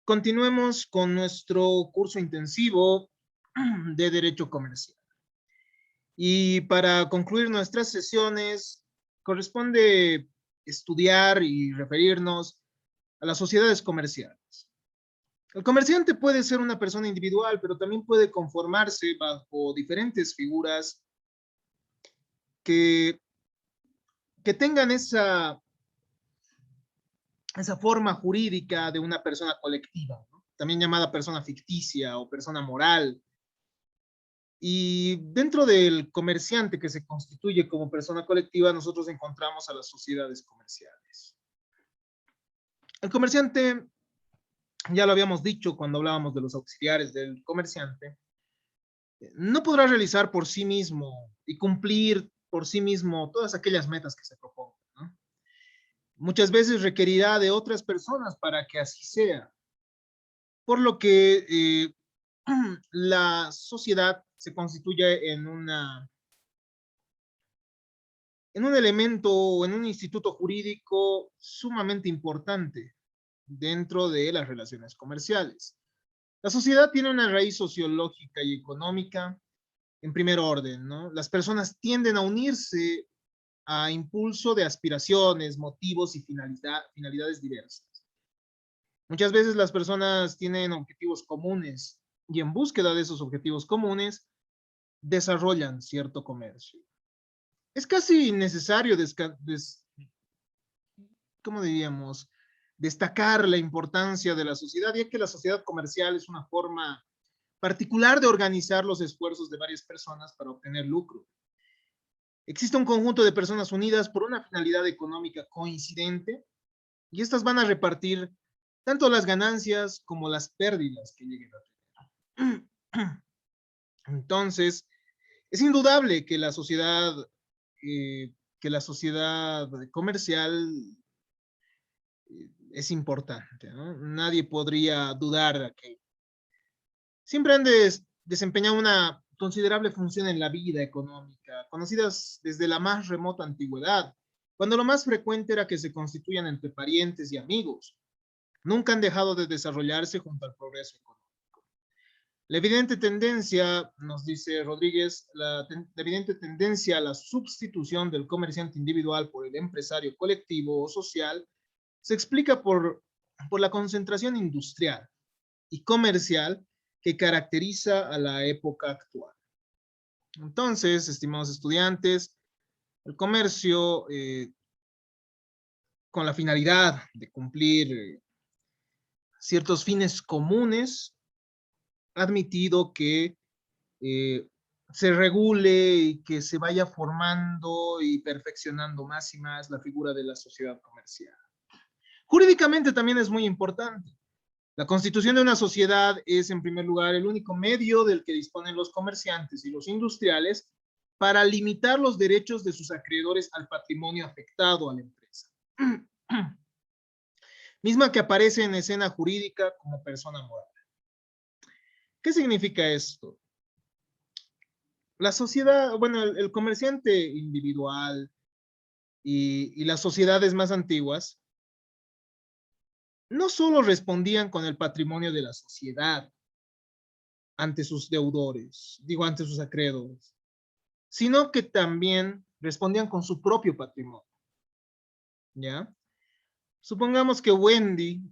Continuemos con nuestro curso intensivo de Derecho Comercial. Y para concluir nuestras sesiones, corresponde estudiar y referirnos a las sociedades comerciales. El comerciante puede ser una persona individual, pero también puede conformarse bajo diferentes figuras que tengan esa forma jurídica de una persona colectiva, ¿no? También llamada persona ficticia o persona moral. Y dentro del comerciante que se constituye como persona colectiva, nosotros encontramos a las sociedades comerciales. El comerciante, ya lo habíamos dicho cuando hablábamos de los auxiliares del comerciante, no podrá realizar por sí mismo y cumplir por sí mismo todas aquellas metas que se propongan, ¿no? Muchas veces requerirá de otras personas para que así sea, por lo que la sociedad se constituye en un elemento o en un instituto jurídico sumamente importante dentro de las relaciones comerciales. La sociedad tiene una raíz sociológica y económica en primer orden, ¿no? Las personas tienden a unirse a impulso de aspiraciones, motivos y finalidades diversas. Muchas veces las personas tienen objetivos comunes y en búsqueda de esos objetivos comunes desarrollan cierto comercio. Es casi necesario, ¿cómo diríamos?, destacar la importancia de la sociedad, ya que la sociedad comercial es una forma particular de organizar los esfuerzos de varias personas para obtener lucro. Existe un conjunto de personas unidas por una finalidad económica coincidente y estas van a repartir tanto las ganancias como las pérdidas que lleguen a tener. Entonces, es indudable que la sociedad comercial es importante, ¿no? Nadie podría dudar de que siempre han desempeñado una considerable función en la vida económica, conocidas desde la más remota antigüedad, cuando lo más frecuente era que se constituyan entre parientes y amigos. Nunca han dejado de desarrollarse junto al progreso económico. La evidente tendencia, nos dice Rodríguez, la evidente tendencia a la sustitución del comerciante individual por el empresario colectivo o social se explica por la concentración industrial y comercial que caracteriza a la época actual. Entonces, estimados estudiantes, el comercio, con la finalidad de cumplir ciertos fines comunes, ha admitido que se regule y que se vaya formando y perfeccionando más y más la figura de la sociedad comercial. Jurídicamente también es muy importante. La constitución de una sociedad es, en primer lugar, el único medio del que disponen los comerciantes y los industriales para limitar los derechos de sus acreedores al patrimonio afectado a la empresa. Misma que aparece en escena jurídica como persona moral. ¿Qué significa esto? La sociedad, bueno, el comerciante individual y las sociedades más antiguas no solo respondían con el patrimonio de la sociedad ante sus deudores, ante sus acreedores, sino que también respondían con su propio patrimonio, ¿ya? Supongamos que Wendy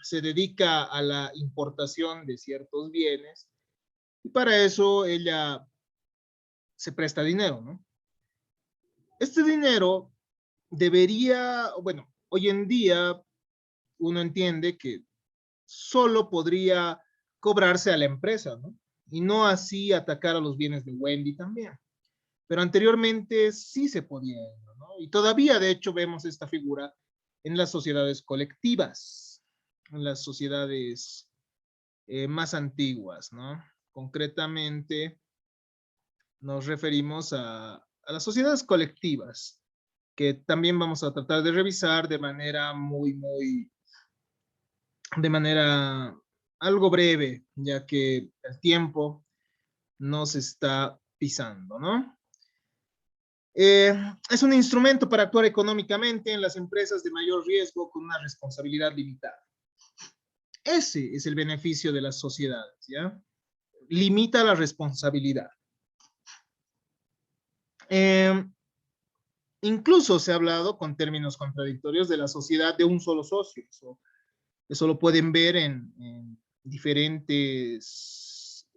se dedica a la importación de ciertos bienes y para eso ella se presta dinero, ¿no? Este dinero debería, bueno, hoy en día uno entiende que solo podría cobrarse a la empresa, ¿no? Y no así atacar a los bienes de Wendy también. Pero anteriormente sí se podía, ¿no? Y todavía, de hecho, vemos esta figura en las sociedades colectivas, en las sociedades más antiguas, ¿no? Concretamente, nos referimos a las sociedades colectivas, que también vamos a tratar de revisar de manera de manera algo breve, ya que el tiempo nos está pisando, ¿no? Es un instrumento para actuar económicamente en las empresas de mayor riesgo con una responsabilidad limitada. Ese es el beneficio de las sociedades, ¿ya? Limita la responsabilidad. Eh, Incluso se ha hablado con términos contradictorios de la sociedad de un solo socio. Eso lo pueden ver en diferentes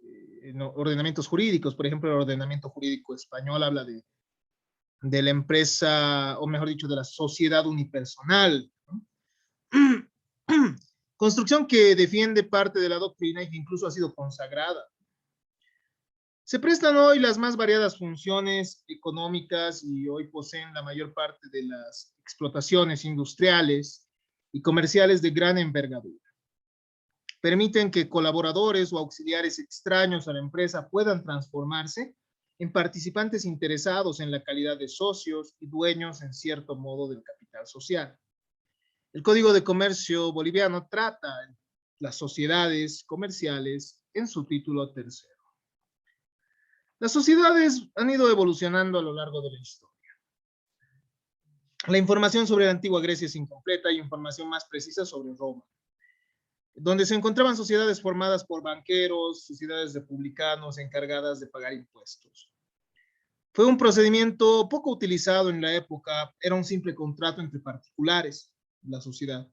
en ordenamientos jurídicos. Por ejemplo, el ordenamiento jurídico español habla de la empresa, o mejor dicho, de la sociedad unipersonal, ¿no? Construcción que defiende parte de la doctrina y que incluso ha sido consagrada. Se prestan hoy las más variadas funciones económicas y hoy poseen la mayor parte de las explotaciones industriales y comerciales de gran envergadura. Permiten que colaboradores o auxiliares extraños a la empresa puedan transformarse en participantes interesados en la calidad de socios y dueños en cierto modo del capital social. El Código de Comercio boliviano trata las sociedades comerciales en su título tercero. Las sociedades han ido evolucionando a lo largo de la historia. La información sobre la antigua Grecia es incompleta y información más precisa sobre Roma, donde se encontraban sociedades formadas por banqueros, sociedades republicanos encargadas de pagar impuestos. Fue un procedimiento poco utilizado en la época, era un simple contrato entre particulares, la sociedad.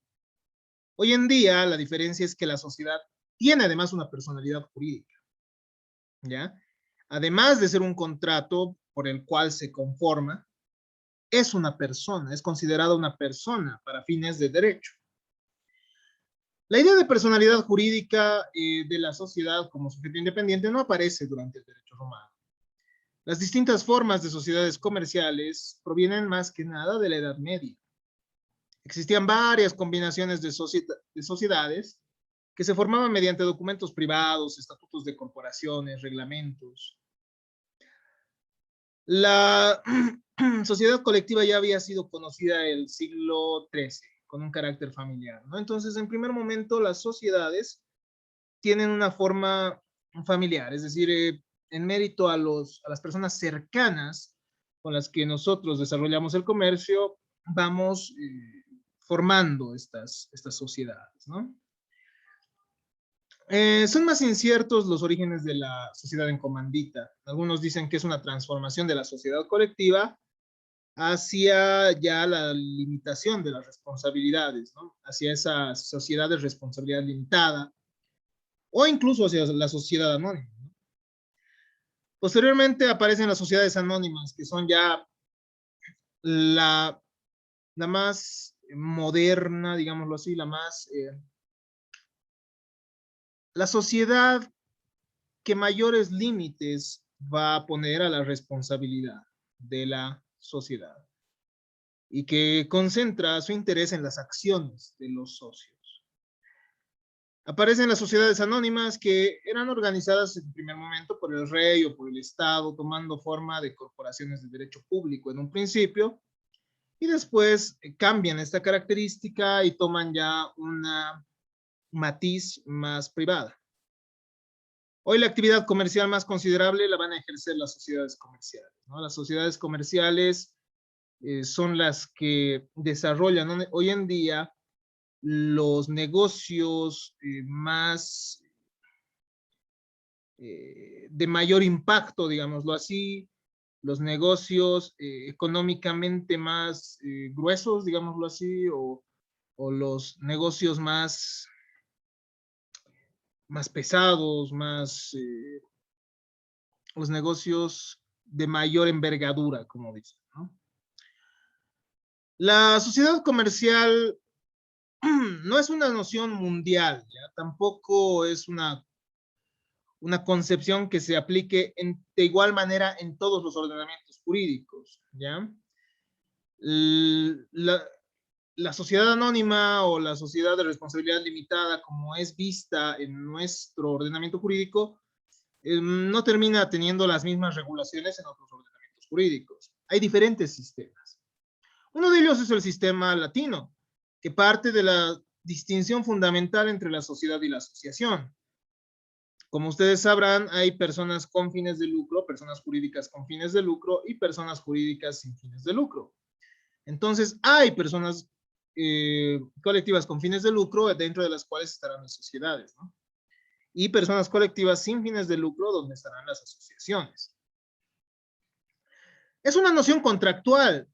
Hoy en día, la diferencia es que la sociedad tiene además una personalidad jurídica, ¿ya? Además de ser un contrato por el cual se conforma, es una persona, es considerada una persona para fines de derecho. La idea de personalidad jurídica de la sociedad como sujeto independiente no aparece durante el derecho romano. Las distintas formas de sociedades comerciales provienen más que nada de la Edad Media. Existían varias combinaciones de sociedades que se formaban mediante documentos privados, estatutos de corporaciones, reglamentos. La sociedad colectiva ya había sido conocida el siglo XIII, con un carácter familiar, ¿no? Entonces, en primer momento, las sociedades tienen una forma familiar, es decir, en mérito a las personas cercanas con las que nosotros desarrollamos el comercio, vamos formando estas sociedades, ¿no? Son más inciertos los orígenes de la sociedad en comandita. Algunos dicen que es una transformación de la sociedad colectiva hacia ya la limitación de las responsabilidades, ¿no? Hacia esa sociedad de responsabilidad limitada o incluso hacia la sociedad anónima, ¿no? Posteriormente aparecen las sociedades anónimas, que son ya la, la más moderna, digámoslo así, la sociedad que mayores límites va a poner a la responsabilidad de la sociedad y que concentra su interés en las acciones de los socios. Aparecen las sociedades anónimas que eran organizadas en primer momento por el rey o por el Estado, tomando forma de corporaciones de derecho público en un principio, y después cambian esta característica y toman ya una matiz más privada. Hoy la actividad comercial más considerable la van a ejercer las sociedades comerciales, ¿no? Las sociedades comerciales son las que desarrollan, ¿no?, hoy en día los negocios de mayor impacto, digámoslo así, los negocios económicamente más gruesos, digámoslo así, o los negocios más pesados, los negocios de mayor envergadura, como dicen, ¿no? La sociedad comercial no es una noción mundial, ¿ya? Tampoco es una concepción que se aplique de igual manera en todos los ordenamientos jurídicos, ¿ya? La, la sociedad anónima o la sociedad de responsabilidad limitada, como es vista en nuestro ordenamiento jurídico, no termina teniendo las mismas regulaciones en otros ordenamientos jurídicos. Hay diferentes sistemas. Uno de ellos es el sistema latino, que parte de la distinción fundamental entre la sociedad y la asociación. Como ustedes sabrán, hay personas con fines de lucro, personas jurídicas con fines de lucro y personas jurídicas sin fines de lucro. Entonces, hay personas colectivas con fines de lucro, dentro de las cuales estarán las sociedades, ¿no? Y personas colectivas sin fines de lucro, donde estarán las asociaciones. Es una noción contractual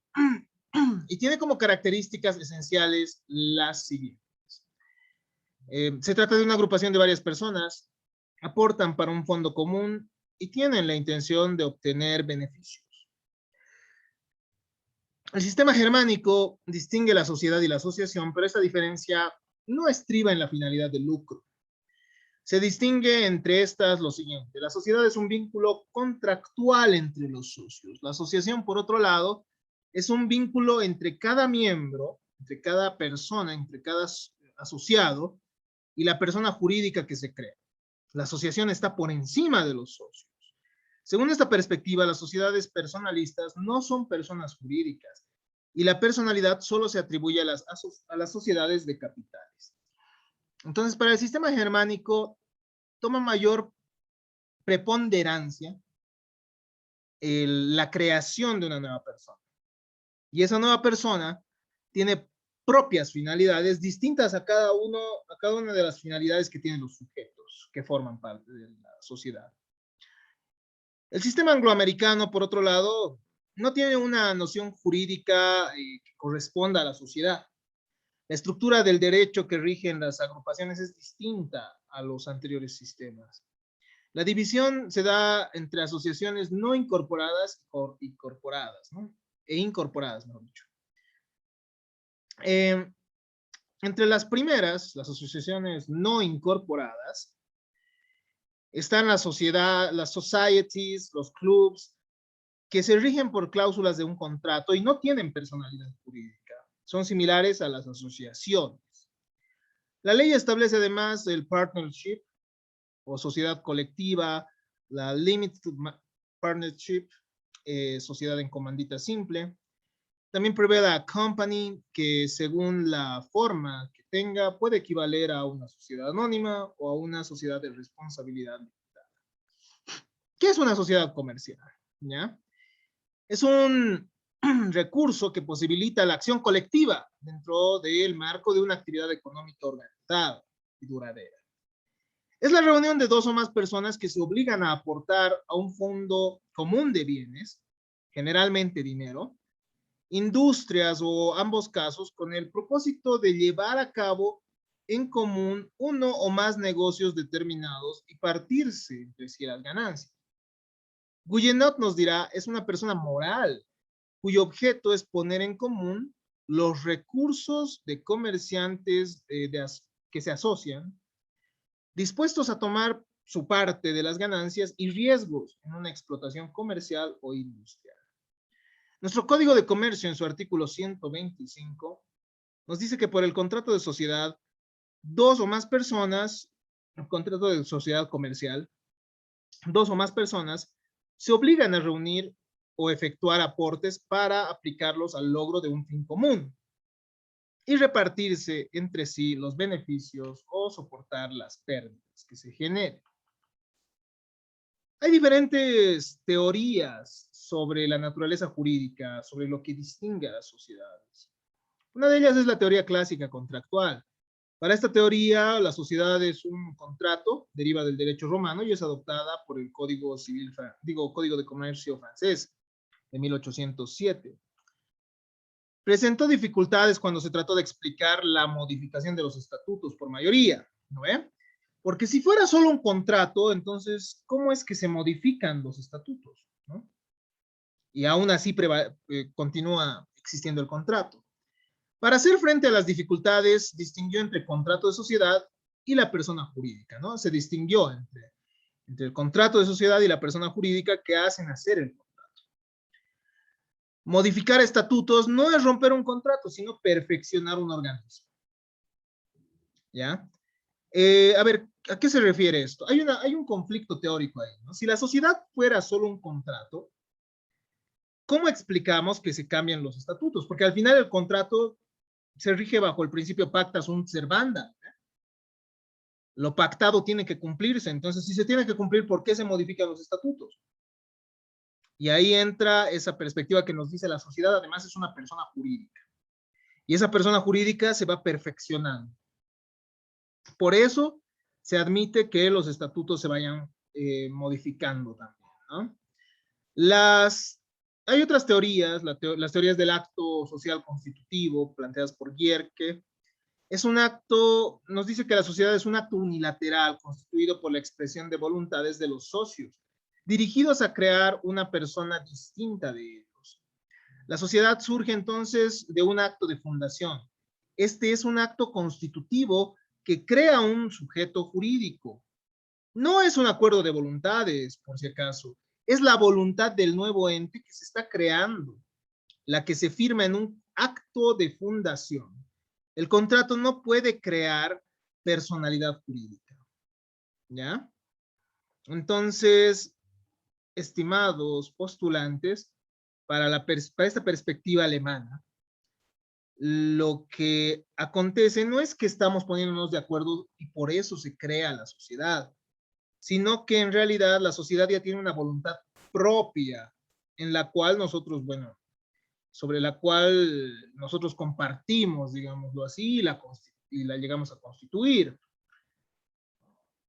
y tiene como características esenciales las siguientes. Se trata de una agrupación de varias personas, aportan para un fondo común y tienen la intención de obtener beneficios. El sistema germánico distingue la sociedad y la asociación, pero esta diferencia no estriba en la finalidad del lucro. Se distingue entre estas lo siguiente: la sociedad es un vínculo contractual entre los socios. La asociación, por otro lado, es un vínculo entre cada miembro, entre cada persona, entre cada asociado y la persona jurídica que se crea. La asociación está por encima de los socios. Según esta perspectiva, las sociedades personalistas no son personas jurídicas y la personalidad solo se atribuye a las sociedades de capitales. Entonces, para el sistema germánico toma mayor preponderancia la creación de una nueva persona. Y esa nueva persona tiene propias finalidades distintas a cada una de las finalidades que tienen los sujetos que forman parte de la sociedad. El sistema angloamericano, por otro lado, no tiene una noción jurídica que corresponda a la sociedad. La estructura del derecho que rigen las agrupaciones es distinta a los anteriores sistemas. La división se da entre asociaciones no incorporadas o incorporadas, ¿no? E incorporadas, mejor dicho. Entre las primeras, las asociaciones no incorporadas, están las societies, los clubs, que se rigen por cláusulas de un contrato y no tienen personalidad jurídica. Son similares a las asociaciones. La ley establece además el partnership o sociedad colectiva, la limited partnership, sociedad en comandita simple. También prevé la company, que según la forma que tenga, puede equivaler a una sociedad anónima o a una sociedad de responsabilidad limitada. ¿Qué es una sociedad comercial? ¿Ya? Es un recurso que posibilita la acción colectiva dentro del marco de una actividad económica organizada y duradera. Es la reunión de dos o más personas que se obligan a aportar a un fondo común de bienes, generalmente dinero, industrias o ambos casos, con el propósito de llevar a cabo en común uno o más negocios determinados y partirse entre sí las ganancias. Guyénot nos dirá, es una persona moral cuyo objeto es poner en común los recursos de comerciantes que se asocian, dispuestos a tomar su parte de las ganancias y riesgos en una explotación comercial o industrial. Nuestro Código de Comercio, en su artículo 125, nos dice que por el contrato de sociedad, dos o más personas, el contrato de sociedad comercial, dos o más personas se obligan a reunir o efectuar aportes para aplicarlos al logro de un fin común y repartirse entre sí los beneficios o soportar las pérdidas que se generen. Hay diferentes teorías sobre la naturaleza jurídica, sobre lo que distingue a las sociedades. Una de ellas es la teoría clásica contractual. Para esta teoría, la sociedad es un contrato, deriva del derecho romano y es adoptada por el Código de Comercio francés de 1807. Presentó dificultades cuando se trató de explicar la modificación de los estatutos por mayoría, ¿no ve? Porque si fuera solo un contrato, entonces, ¿cómo es que se modifican los estatutos? ¿No? Y aún así continúa existiendo el contrato. Para hacer frente a las dificultades, distinguió entre contrato de sociedad y la persona jurídica, ¿no? Se distinguió entre el contrato de sociedad y la persona jurídica que hacen hacer el contrato. Modificar estatutos no es romper un contrato, sino perfeccionar un organismo. ¿Ya? A ver, ¿a qué se refiere esto? Hay un conflicto teórico ahí, ¿no? Si la sociedad fuera solo un contrato, ¿cómo explicamos que se cambian los estatutos? Porque al final el contrato se rige bajo el principio pacta sunt servanda. Lo pactado tiene que cumplirse. Entonces, si se tiene que cumplir, ¿por qué se modifican los estatutos? Y ahí entra esa perspectiva que nos dice la sociedad, además es una persona jurídica. Y esa persona jurídica se va perfeccionando. Por eso se admite que los estatutos se vayan modificando también, ¿no? Hay otras teorías, las teorías del acto social constitutivo planteadas por Gierke. Es un acto, nos dice que la sociedad es un acto unilateral constituido por la expresión de voluntades de los socios, dirigidos a crear una persona distinta de ellos. La sociedad surge entonces de un acto de fundación. Este es un acto constitutivo que crea un sujeto jurídico. No es un acuerdo de voluntades, por si acaso. Es la voluntad del nuevo ente que se está creando, la que se firma en un acto de fundación. El contrato no puede crear personalidad jurídica, ¿ya? Entonces, estimados postulantes, para esta perspectiva alemana, lo que acontece no es que estamos poniéndonos de acuerdo y por eso se crea la sociedad, sino que en realidad la sociedad ya tiene una voluntad propia en la cual nosotros, bueno, sobre la cual nosotros compartimos, digámoslo así, y la llegamos a constituir.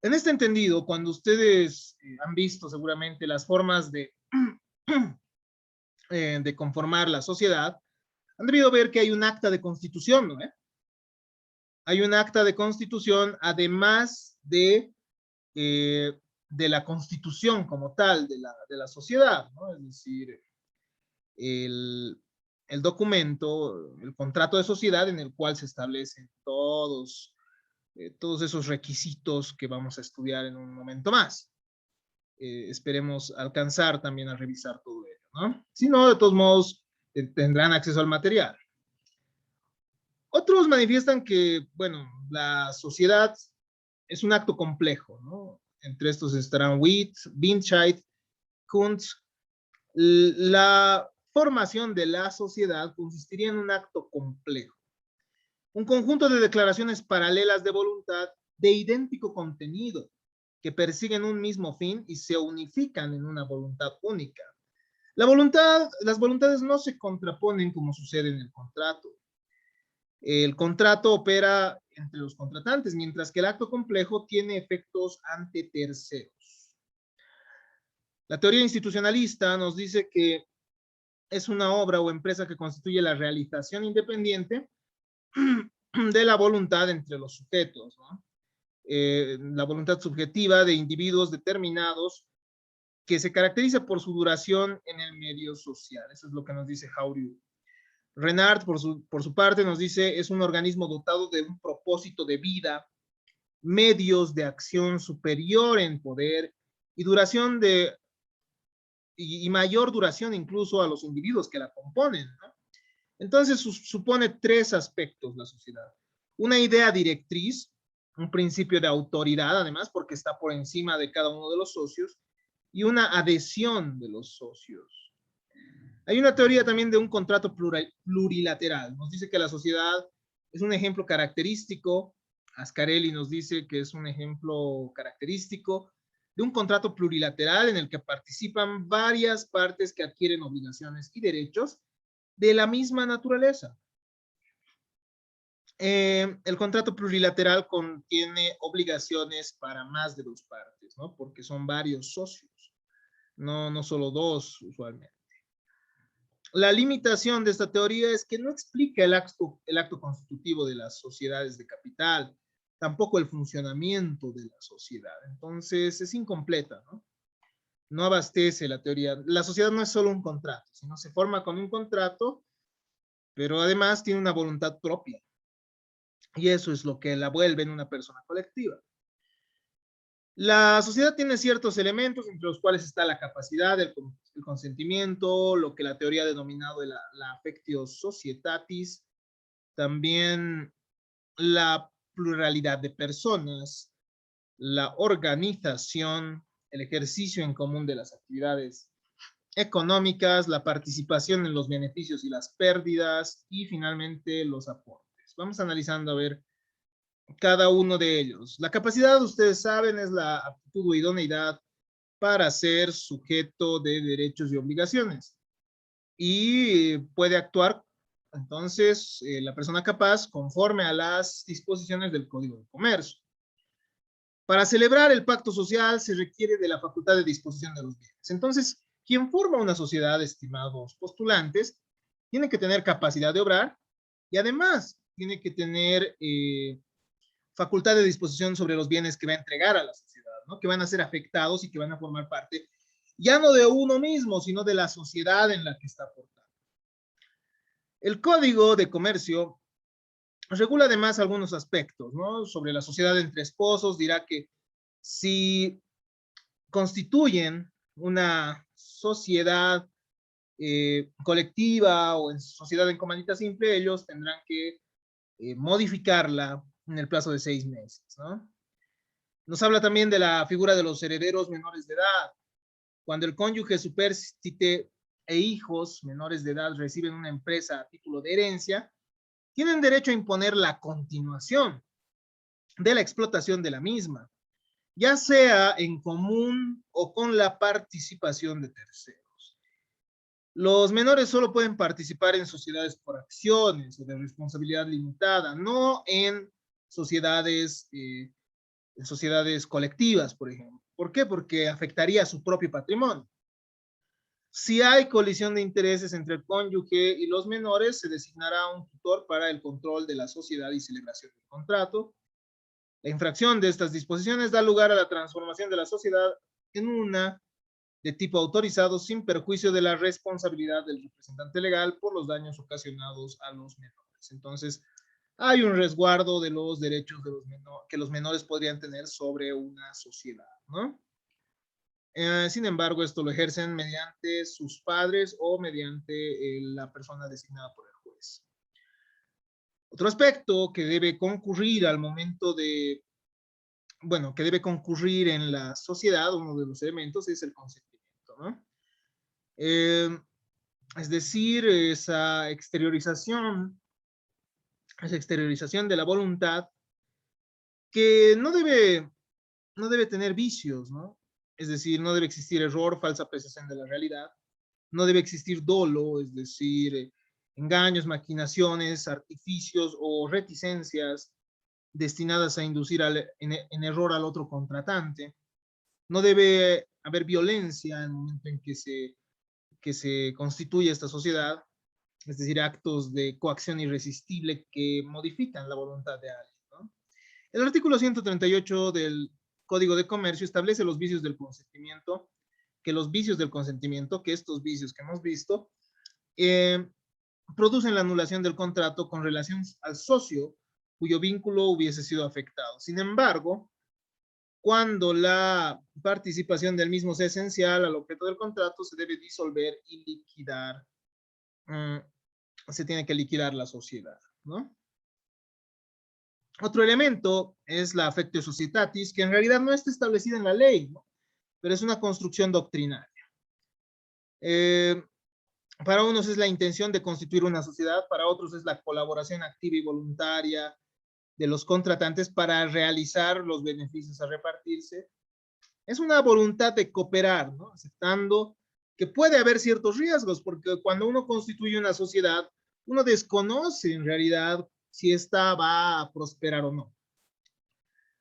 En este entendido, cuando ustedes han visto seguramente las formas de conformar la sociedad, han debido ver que hay un acta de constitución, ¿no? Hay un acta de constitución, además de la constitución como tal de la sociedad, ¿no? Es decir, el documento, el contrato de sociedad en el cual se establecen todos esos requisitos que vamos a estudiar en un momento más. Esperemos alcanzar también a revisar todo ello, ¿no? Si no, de todos modos, tendrán acceso al material. Otros manifiestan que, bueno, la sociedad es un acto complejo, ¿no? Entre estos estarán Witt, Winscheid, Kuntz. La formación de la sociedad consistiría en un acto complejo, un conjunto de declaraciones paralelas de voluntad de idéntico contenido que persiguen un mismo fin y se unifican en una voluntad única. Las voluntades no se contraponen como sucede en el contrato. El contrato opera entre los contratantes, mientras que el acto complejo tiene efectos ante terceros. La teoría institucionalista nos dice que es una obra o empresa que constituye la realización independiente de la voluntad entre los sujetos, ¿no? La voluntad subjetiva de individuos determinados que se caracteriza por su duración en el medio social. Eso es lo que nos dice Hauriu. Renard, por su parte, nos dice es un organismo dotado de un propósito de vida, medios de acción superior en poder y duración y mayor duración incluso a los individuos que la componen, ¿no? Entonces supone tres aspectos la sociedad. Una idea directriz, un principio de autoridad además porque está por encima de cada uno de los socios y una adhesión de los socios. Hay una teoría también de un contrato plurilateral. Nos dice que la sociedad es un ejemplo característico. Ascarelli nos dice que es un ejemplo característico de un contrato plurilateral en el que participan varias partes que adquieren obligaciones y derechos de la misma naturaleza. El contrato plurilateral contiene obligaciones para más de dos partes, ¿no? Porque son varios socios, no solo dos usualmente. La limitación de esta teoría es que no explica el acto constitutivo de las sociedades de capital, tampoco el funcionamiento de la sociedad. Entonces es incompleta, ¿no? No abastece la teoría. La sociedad no es solo un contrato, sino se forma con un contrato, pero además tiene una voluntad propia. Y eso es lo que la vuelve en una persona colectiva. La sociedad tiene ciertos elementos, entre los cuales está la capacidad, el consentimiento, lo que la teoría ha denominado la affectio societatis, también la pluralidad de personas, la organización, el ejercicio en común de las actividades económicas, la participación en los beneficios y las pérdidas, y finalmente los aportes. Vamos analizando a ver cada uno de ellos. La capacidad, ustedes saben, es la aptitud o idoneidad para ser sujeto de derechos y obligaciones. Y puede actuar entonces la persona capaz conforme a las disposiciones del Código de Comercio. Para celebrar el pacto social se requiere de la facultad de disposición de los bienes. Entonces, quien forma una sociedad, estimados postulantes, tiene que tener capacidad de obrar y además tiene que tener facultad de disposición sobre los bienes que va a entregar a la sociedad, ¿no? Que van a ser afectados y que van a formar parte ya no de uno mismo, sino de la sociedad en la que está aportando. El Código de Comercio regula además algunos aspectos, ¿no? Sobre la sociedad entre esposos, dirá que si constituyen una sociedad colectiva o en sociedad en comandita simple, ellos tendrán que modificarla en el plazo de 6 meses, ¿no? Nos habla también de la figura de los herederos menores de edad. Cuando el cónyuge superstite e hijos menores de edad reciben una empresa a título de herencia, tienen derecho a imponer la continuación de la explotación de la misma, ya sea en común o con la participación de terceros. Los menores solo pueden participar en sociedades por acciones o de responsabilidad limitada, no en sociedades colectivas, por ejemplo. ¿Por qué? Porque afectaría a su propio patrimonio. Si hay colisión de intereses entre el cónyuge y los menores, se designará un tutor para el control de la sociedad y celebración del contrato. La infracción de estas disposiciones da lugar a la transformación de la sociedad en una de tipo autorizado sin perjuicio de la responsabilidad del representante legal por los daños ocasionados a los menores. Entonces, hay un resguardo de los derechos de que los menores podrían tener sobre una sociedad, ¿no? Sin embargo, esto lo ejercen mediante sus padres o mediante la persona designada por el juez. Otro aspecto que debe concurrir al momento de, bueno, que debe concurrir en la sociedad, uno de los elementos es el consentimiento, ¿no? Es decir, esa exteriorización de la voluntad que no debe tener vicios, ¿no? Es decir, no debe existir error, falsa apreciación de la realidad, no debe existir dolo, es decir, engaños, maquinaciones, artificios o reticencias destinadas a inducir en error al otro contratante. No debe haber violencia en el momento en que se constituye esta sociedad, es decir, actos de coacción irresistible que modifican la voluntad de alguien, ¿no? El artículo 138 del Código de Comercio establece los vicios del consentimiento, que estos vicios que hemos visto, producen la anulación del contrato con relación al socio cuyo vínculo hubiese sido afectado. Sin embargo, cuando la participación del mismo sea esencial al objeto del contrato, se debe disolver y liquidar, se tiene que liquidar la sociedad, ¿no? Otro elemento es la affectio societatis, que en realidad no está establecida en la ley, ¿no? Pero es una construcción doctrinaria. Para unos es la intención de constituir una sociedad, para otros es la colaboración activa y voluntaria de los contratantes para realizar los beneficios a repartirse. Es una voluntad de cooperar, ¿no? Aceptando que puede haber ciertos riesgos, porque cuando uno constituye una sociedad, uno desconoce en realidad si esta va a prosperar o no.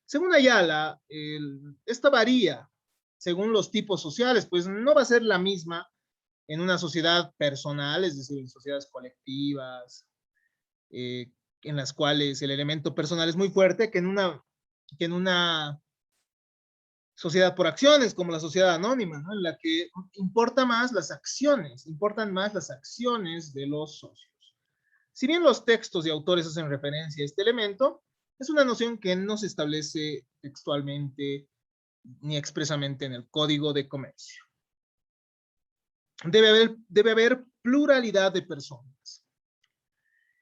Según Ayala, esta varía según los tipos sociales, pues no va a ser la misma en una sociedad personal, es decir, en sociedades colectivas, en las cuales el elemento personal es muy fuerte, que en una sociedad por acciones, como la sociedad anónima, ¿no? En la que importan más las acciones de los socios. Si bien los textos y autores hacen referencia a este elemento, es una noción que no se establece textualmente ni expresamente en el Código de Comercio. Debe haber pluralidad de personas.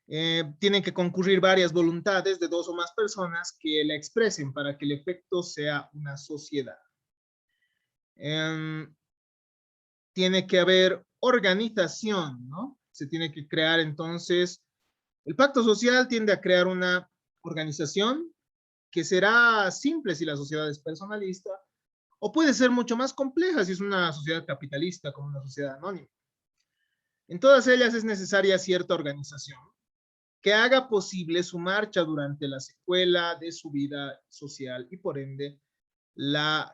Tienen que concurrir varias voluntades de dos o más personas que la expresen para que el efecto sea una sociedad. Tiene que haber organización, ¿no? Se tiene que crear entonces, el pacto social tiende a crear una organización que será simple si la sociedad es personalista, o puede ser mucho más compleja si es una sociedad capitalista como una sociedad anónima. En todas ellas es necesaria cierta organización que haga posible su marcha durante la secuela de su vida social y por ende la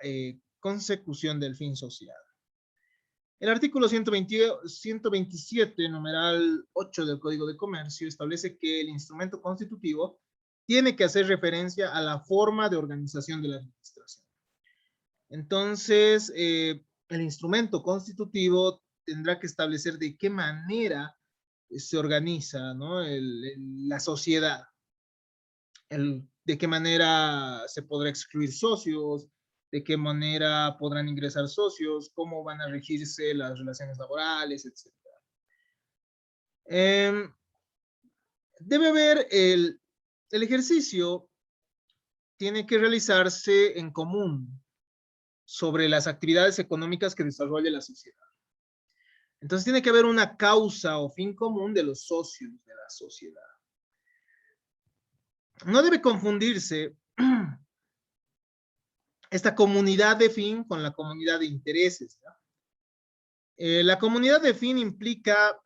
consecución del fin social. El artículo 127, numeral 8 del Código de Comercio, establece que el instrumento constitutivo tiene que hacer referencia a la forma de organización de la administración. Entonces, el instrumento constitutivo tendrá que establecer de qué manera se organiza, ¿no? La sociedad, de qué manera se podrá excluir socios, de qué manera podrán ingresar socios, cómo van a regirse las relaciones laborales, etc. Debe haber el ejercicio, tiene que realizarse en común sobre las actividades económicas que desarrolla la sociedad. Entonces tiene que haber una causa o fin común de los socios de la sociedad. No debe confundirse esta comunidad de fin con la comunidad de intereses, ¿no? La comunidad de fin implica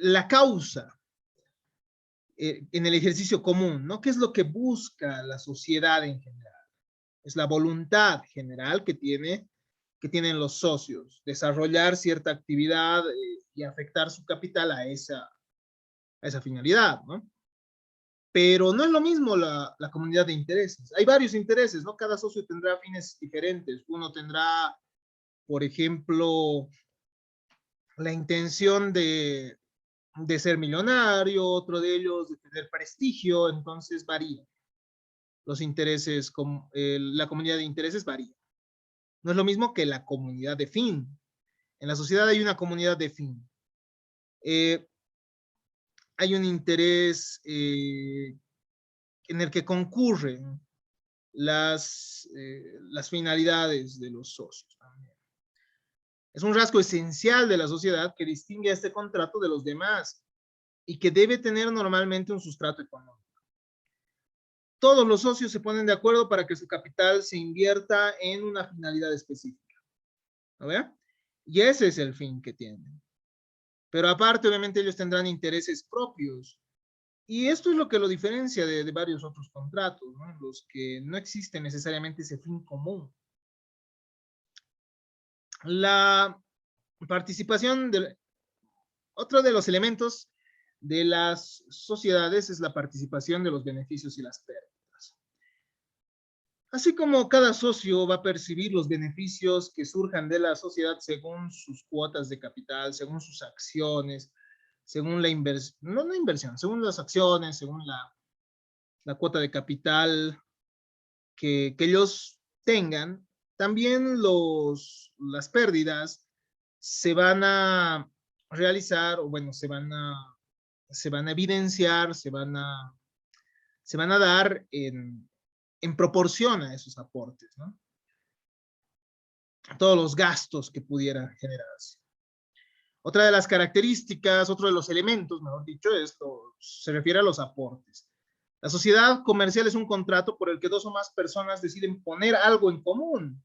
la causa en el ejercicio común, ¿no? ¿Qué es lo que busca la sociedad en general? Es la voluntad general que tienen los socios, desarrollar cierta actividad y afectar su capital a esa finalidad, ¿no? Pero no es lo mismo la comunidad de intereses. Hay varios intereses, ¿no? Cada socio tendrá fines diferentes. Uno tendrá, por ejemplo, la intención de ser millonario, otro de ellos de tener prestigio, entonces varía. Los intereses, la comunidad de intereses varía. No es lo mismo que la comunidad de fin. En la sociedad hay una comunidad de fin. Hay un interés en el que concurren las finalidades de los socios también. Es un rasgo esencial de la sociedad que distingue a este contrato de los demás y que debe tener normalmente un sustrato económico. Todos los socios se ponen de acuerdo para que su capital se invierta en una finalidad específica. ¿No ve? Y ese es el fin que tienen. Pero aparte, obviamente, ellos tendrán intereses propios. Y esto es lo que lo diferencia de varios otros contratos, ¿no? Los que no existe necesariamente ese fin común. La participación otro de los elementos de las sociedades es la participación de los beneficios y las pérdidas. Así como cada socio va a percibir los beneficios que surjan de la sociedad según sus cuotas de capital, según sus acciones, según la inversión, no inversión, según las acciones, según la cuota de capital que ellos tengan, también las pérdidas se van a realizar, o bueno, se van a evidenciar, se van a dar en proporción a esos aportes, ¿no? Todos los gastos que pudieran generarse. Otra de las características, otro de los elementos, mejor dicho, se refiere a los aportes. La sociedad comercial es un contrato por el que dos o más personas deciden poner algo en común,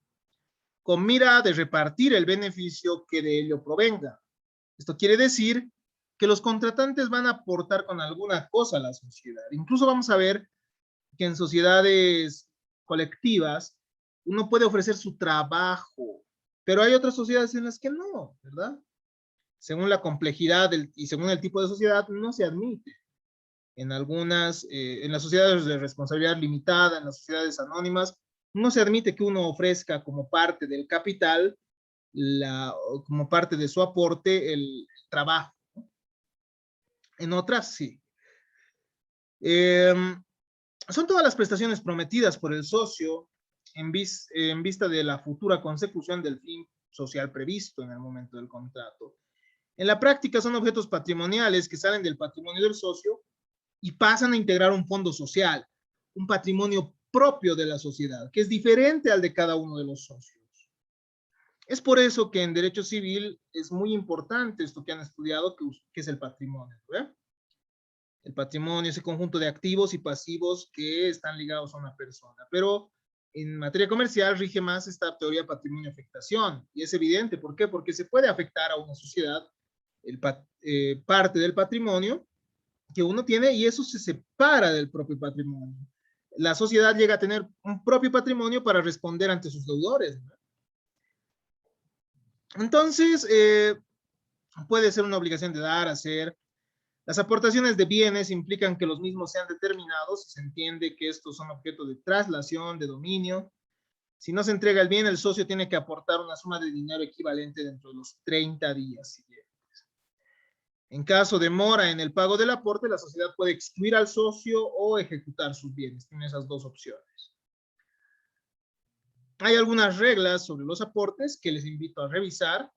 con mira de repartir el beneficio que de ello provenga. Esto quiere decir que los contratantes van a aportar con alguna cosa a la sociedad. Incluso vamos a ver que en sociedades colectivas uno puede ofrecer su trabajo, pero hay otras sociedades en las que no, ¿verdad? Según la complejidad y según el tipo de sociedad, no se admite. En las sociedades de responsabilidad limitada, en las sociedades anónimas, no se admite que uno ofrezca como parte del capital, como parte de su aporte, el trabajo. En otras, sí. Son todas las prestaciones prometidas por el socio en vista de la futura consecución del fin social previsto en el momento del contrato. En la práctica son objetos patrimoniales que salen del patrimonio del socio y pasan a integrar un fondo social, un patrimonio propio de la sociedad, que es diferente al de cada uno de los socios. Es por eso que en derecho civil es muy importante esto que han estudiado, que es el patrimonio, ¿verdad? El patrimonio es el conjunto de activos y pasivos que están ligados a una persona. Pero en materia comercial rige más esta teoría patrimonio-afectación. Y es evidente, ¿por qué? Porque se puede afectar a una sociedad parte del patrimonio que uno tiene y eso se separa del propio patrimonio. La sociedad llega a tener un propio patrimonio para responder ante sus deudores, ¿no? Entonces, puede ser una obligación de dar, hacer. Las aportaciones de bienes implican que los mismos sean determinados. Se entiende que estos son objeto de traslación, de dominio. Si no se entrega el bien, el socio tiene que aportar una suma de dinero equivalente dentro de los 30 días siguientes. En caso de mora en el pago del aporte, la sociedad puede excluir al socio o ejecutar sus bienes. Tiene esas dos opciones. Hay algunas reglas sobre los aportes que les invito a revisar.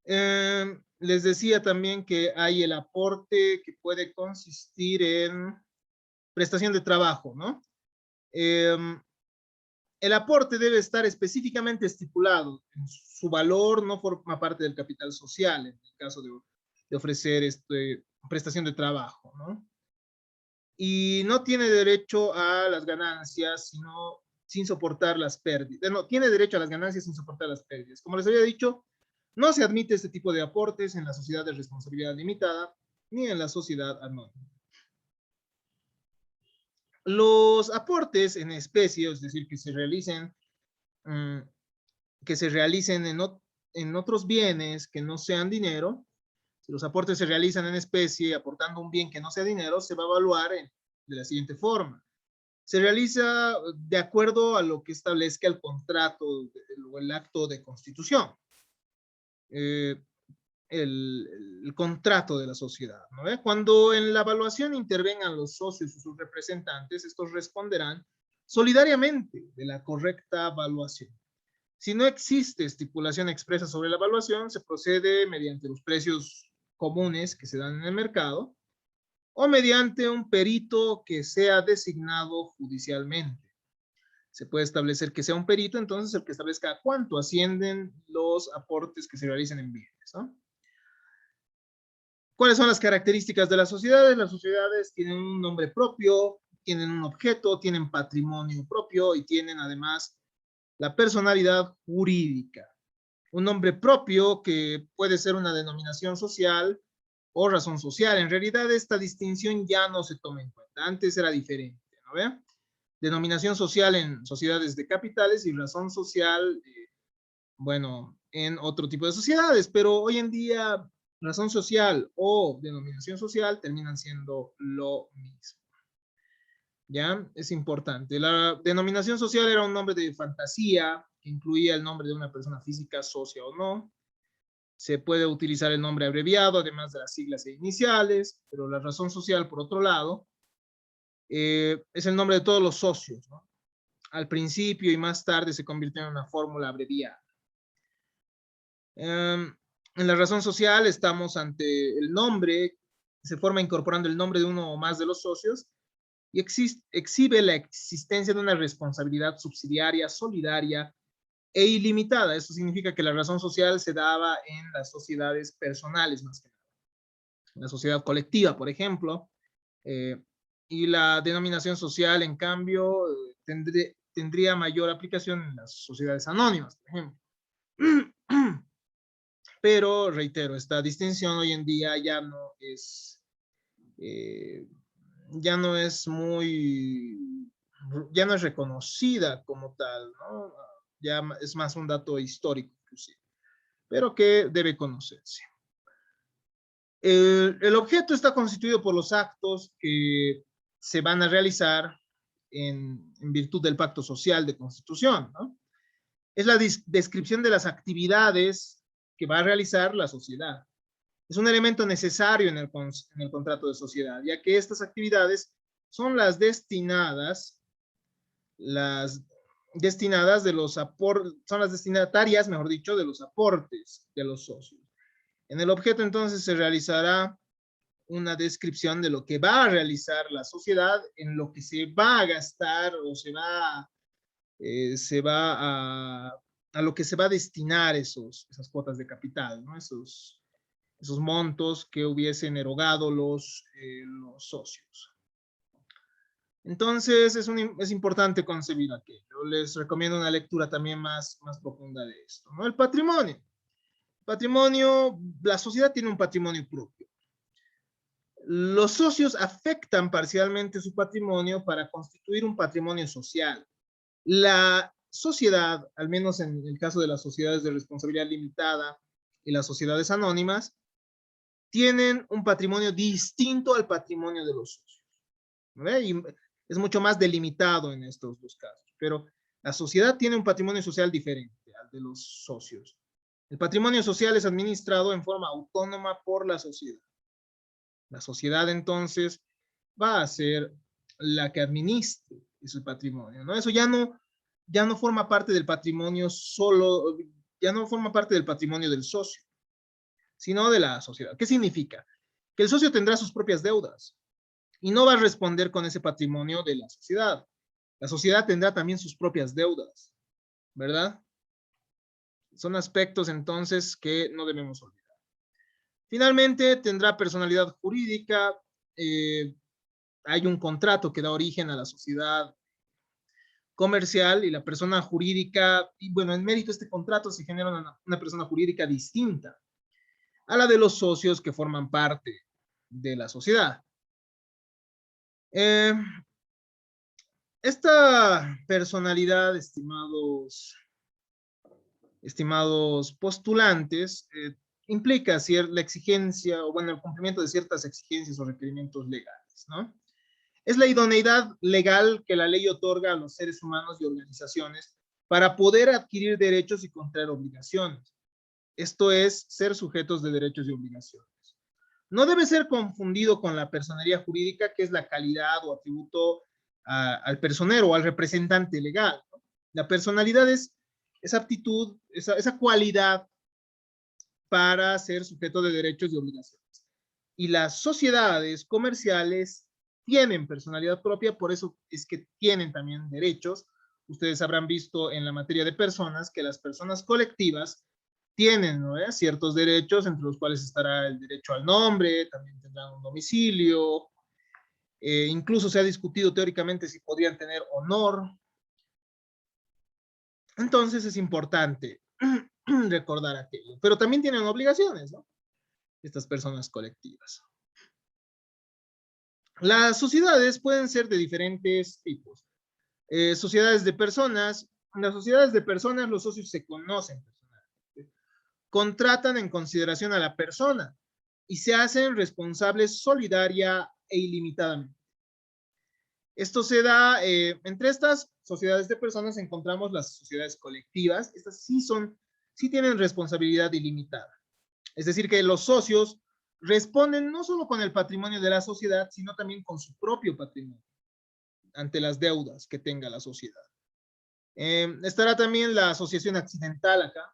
Les decía también que hay el aporte que puede consistir en prestación de trabajo, ¿no? El aporte debe estar específicamente estipulado. Su valor no forma parte del capital social en el caso de ofrecer prestación de trabajo, ¿no? Y no tiene derecho a las ganancias, sino sin soportar las pérdidas. No, tiene derecho a las ganancias sin soportar las pérdidas. Como les había dicho, no se admite este tipo de aportes en la sociedad de responsabilidad limitada ni en la sociedad anónima. Los aportes en especie, es decir, que se realicen en otros bienes que no sean dinero, si los aportes se realizan en especie aportando un bien que no sea dinero, se va a evaluar de la siguiente forma. Se realiza de acuerdo a lo que establezca el contrato o el acto de constitución. El contrato de la sociedad, ¿no? Cuando en la evaluación intervengan los socios y sus representantes, estos responderán solidariamente de la correcta evaluación. Si no existe estipulación expresa sobre la evaluación, se procede mediante los precios comunes que se dan en el mercado o mediante un perito que sea designado judicialmente. Se puede establecer que sea un perito, entonces el que establezca cuánto ascienden los aportes que se realicen en bienes, ¿no? ¿Cuáles son las características de las sociedades? Las sociedades tienen un nombre propio, tienen un objeto, tienen patrimonio propio y tienen además la personalidad jurídica. Un nombre propio que puede ser una denominación social o razón social. En realidad esta distinción ya no se toma en cuenta. Antes era diferente, ¿no ve? Denominación social en sociedades de capitales y razón social, bueno, en otro tipo de sociedades, pero hoy en día razón social o denominación social terminan siendo lo mismo. ¿Ya? Es importante. La denominación social era un nombre de fantasía que incluía el nombre de una persona física, socia o no. Se puede utilizar el nombre abreviado, además de las siglas e iniciales, pero la razón social, por otro lado, es el nombre de todos los socios, ¿no? Al principio y más tarde se convirtió en una fórmula abreviada. En la razón social estamos ante el nombre, se forma incorporando el nombre de uno o más de los socios y exhibe la existencia de una responsabilidad subsidiaria, solidaria e ilimitada. Eso significa que la razón social se daba en las sociedades personales más que nada. En la sociedad colectiva, por ejemplo, y la denominación social, en cambio, tendría mayor aplicación en las sociedades anónimas, por ejemplo. Pero, reitero, esta distinción hoy en día ya no es reconocida como tal, ¿no? Ya es más un dato histórico, inclusive, pero que debe conocerse. El objeto está constituido por los actos que se van a realizar en virtud del pacto social de constitución, ¿no? Es la descripción de las actividades que va a realizar la sociedad. Es un elemento necesario en el contrato de sociedad, ya que estas actividades son las destinatarias mejor dicho, de los aportes de los socios. En el objeto entonces se realizará una descripción de lo que va a realizar la sociedad, en lo que se va a gastar o a lo que se va a destinar esas cuotas de capital, ¿no? Esos montos que hubiesen erogado los socios. Entonces, es importante concebir aquello. Les recomiendo una lectura también más profunda de esto, ¿no? El patrimonio. Patrimonio, la sociedad tiene un patrimonio propio. Los socios afectan parcialmente su patrimonio para constituir un patrimonio social. La sociedad, al menos en el caso de las sociedades de responsabilidad limitada y las sociedades anónimas, tienen un patrimonio distinto al patrimonio de los socios. ¿Ve? Y es mucho más delimitado en estos dos casos, pero la sociedad tiene un patrimonio social diferente al de los socios. El patrimonio social es administrado en forma autónoma por la sociedad. La sociedad entonces va a ser la que administre ese patrimonio, ¿no? Eso ya no forma parte del patrimonio solo, ya no forma parte del patrimonio del socio, sino de la sociedad. ¿Qué significa? Que el socio tendrá sus propias deudas y no va a responder con ese patrimonio de la sociedad. La sociedad tendrá también sus propias deudas, ¿verdad? Son aspectos entonces que no debemos olvidar. Finalmente, tendrá personalidad jurídica. Hay un contrato que da origen a la sociedad comercial y la persona jurídica, y bueno, en mérito de este contrato se genera una persona jurídica distinta a la de los socios que forman parte de la sociedad. Esta personalidad, estimados postulantes, implica la exigencia, o bueno, el cumplimiento de ciertas exigencias o requerimientos legales, ¿no? Es la idoneidad legal que la ley otorga a los seres humanos y organizaciones para poder adquirir derechos y contraer obligaciones. Esto es, ser sujetos de derechos y obligaciones. No debe ser confundido con la personería jurídica, que es la calidad o atributo al personero o al representante legal, ¿no? La personalidad es esa aptitud, esa cualidad para ser sujeto de derechos y obligaciones. Y las sociedades comerciales tienen personalidad propia, por eso es que tienen también derechos. Ustedes habrán visto en la materia de personas que las personas colectivas tienen, ¿no?, ciertos derechos, entre los cuales estará el derecho al nombre, también tendrán un domicilio, incluso se ha discutido teóricamente si podrían tener honor. Entonces es importante recordar aquello, pero también tienen obligaciones, ¿no?, estas personas colectivas. Las sociedades pueden ser de diferentes tipos. Sociedades de personas. En las sociedades de personas los socios se conocen personalmente, contratan en consideración a la persona y se hacen responsables solidaria e ilimitadamente. Esto se da, entre estas sociedades de personas encontramos las sociedades colectivas. Estas sí tienen responsabilidad ilimitada. Es decir, que los socios responden no solo con el patrimonio de la sociedad, sino también con su propio patrimonio ante las deudas que tenga la sociedad. Estará también la asociación accidental acá.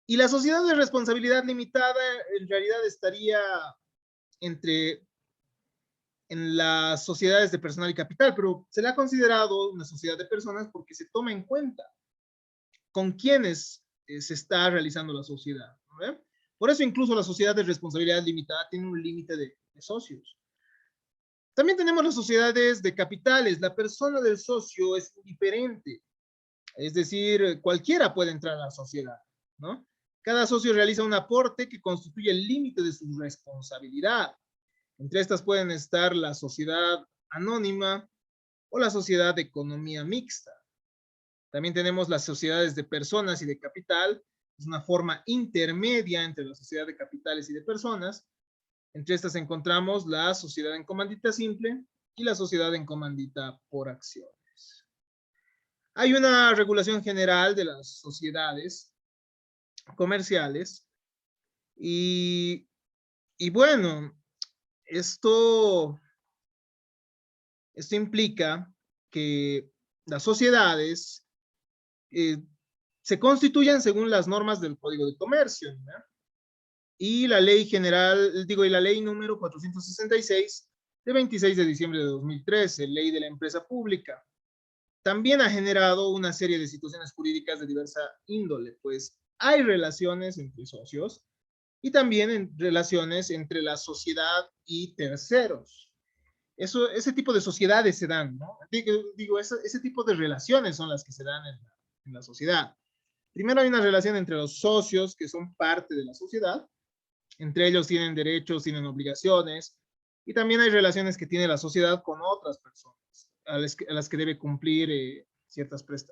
Y la sociedad de responsabilidad limitada en realidad estaría en las sociedades de personal y capital, pero se le ha considerado una sociedad de personas porque se toma en cuenta con quiénes se está realizando la sociedad, ¿no? Por eso incluso la sociedad de responsabilidad limitada tiene un límite de socios. También tenemos las sociedades de capitales. La persona del socio es indiferente, es decir, cualquiera puede entrar a la sociedad, ¿no? Cada socio realiza un aporte que constituye el límite de su responsabilidad. Entre estas pueden estar la sociedad anónima o la sociedad de economía mixta. También tenemos las sociedades de personas y de capital. Es una forma intermedia entre la sociedad de capitales y de personas. Entre estas encontramos la sociedad en comandita simple y la sociedad en comandita por acciones. Hay una regulación general de las sociedades comerciales y bueno, esto implica que las sociedades se constituyan según las normas del Código de Comercio, ¿no? Y la ley general, y la ley número 466 de 26 de diciembre de 2013, ley de la empresa pública. También ha generado una serie de situaciones jurídicas de diversa índole, pues hay relaciones entre socios y también relaciones entre la sociedad y terceros. ese tipo de sociedades se dan, ¿no? Digo ese tipo de relaciones son las que se dan en la sociedad. Primero hay una relación entre los socios que son parte de la sociedad, entre ellos tienen derechos, tienen obligaciones, y también hay relaciones que tiene la sociedad con otras personas, a las que debe cumplir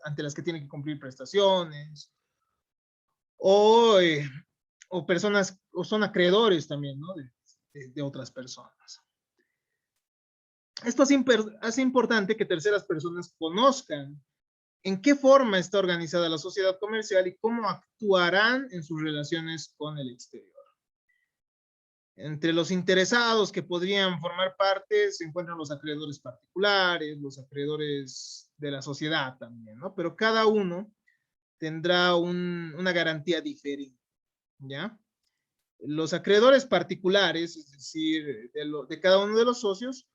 ante las que tiene que cumplir prestaciones, o, o personas, o son acreedores también, ¿no? De otras personas. Esto hace importante que terceras personas conozcan en qué forma está organizada la sociedad comercial y cómo actuarán en sus relaciones con el exterior. Entre los interesados que podrían formar parte se encuentran los acreedores particulares, los acreedores de la sociedad también, ¿no? Pero cada uno tendrá una garantía diferente, ¿ya? Los acreedores particulares, es decir, de cada uno de los socios,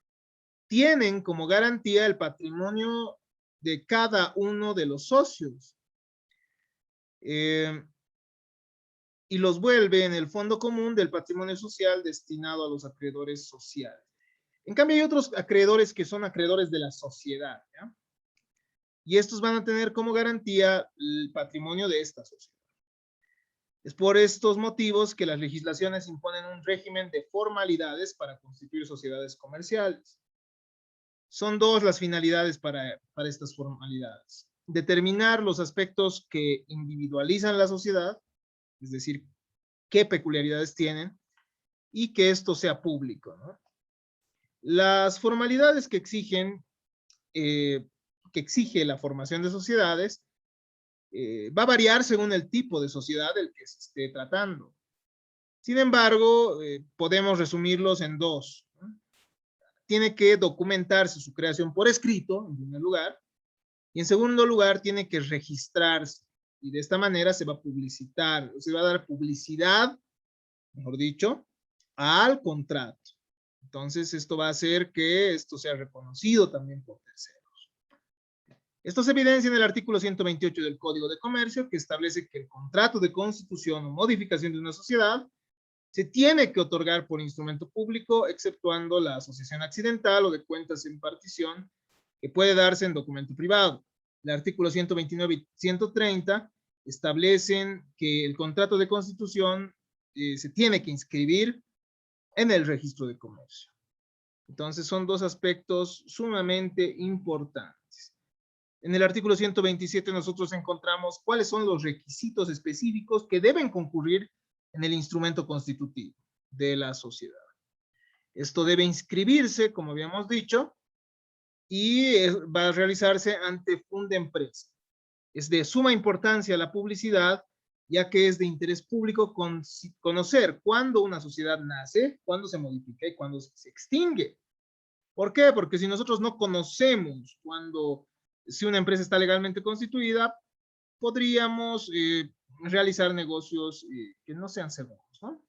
tienen como garantía el patrimonio de cada uno de los socios. Y los vuelve en el fondo común del patrimonio social destinado a los acreedores sociales. En cambio, hay otros acreedores que son acreedores de la sociedad, ¿ya? Y estos van a tener como garantía el patrimonio de esta sociedad. Es por estos motivos que las legislaciones imponen un régimen de formalidades para constituir sociedades comerciales. Son dos las finalidades para estas formalidades. Determinar los aspectos que individualizan la sociedad, es decir, qué peculiaridades tienen, y que esto sea público, ¿no? Las formalidades que exige la formación de sociedades va a variar según el tipo de sociedad del que se esté tratando. Sin embargo, podemos resumirlos en dos, ¿no? Tiene que documentarse su creación por escrito, en primer lugar, y en segundo lugar, tiene que registrarse, y de esta manera se va a publicitar, se va a dar publicidad, mejor dicho, al contrato. Entonces, esto va a hacer que esto sea reconocido también por terceros. Esto se evidencia en el artículo 128 del Código de Comercio, que establece que el contrato de constitución o modificación de una sociedad se tiene que otorgar por instrumento público, exceptuando la asociación accidental o de cuentas en partición, que puede darse en documento privado. El artículo 129 y 130 establecen que el contrato de constitución se tiene que inscribir en el registro de comercio. Entonces son dos aspectos sumamente importantes. En el artículo 127 nosotros encontramos cuáles son los requisitos específicos que deben concurrir en el instrumento constitutivo de la sociedad. Esto debe inscribirse, como habíamos dicho, y va a realizarse ante Fundempresa. Es de suma importancia la publicidad, ya que es de interés público conocer cuándo una sociedad nace, cuándo se modifica y cuándo se extingue. ¿Por qué? Porque si nosotros no conocemos si una empresa está legalmente constituida, podríamos realizar negocios que no sean seguros, ¿no?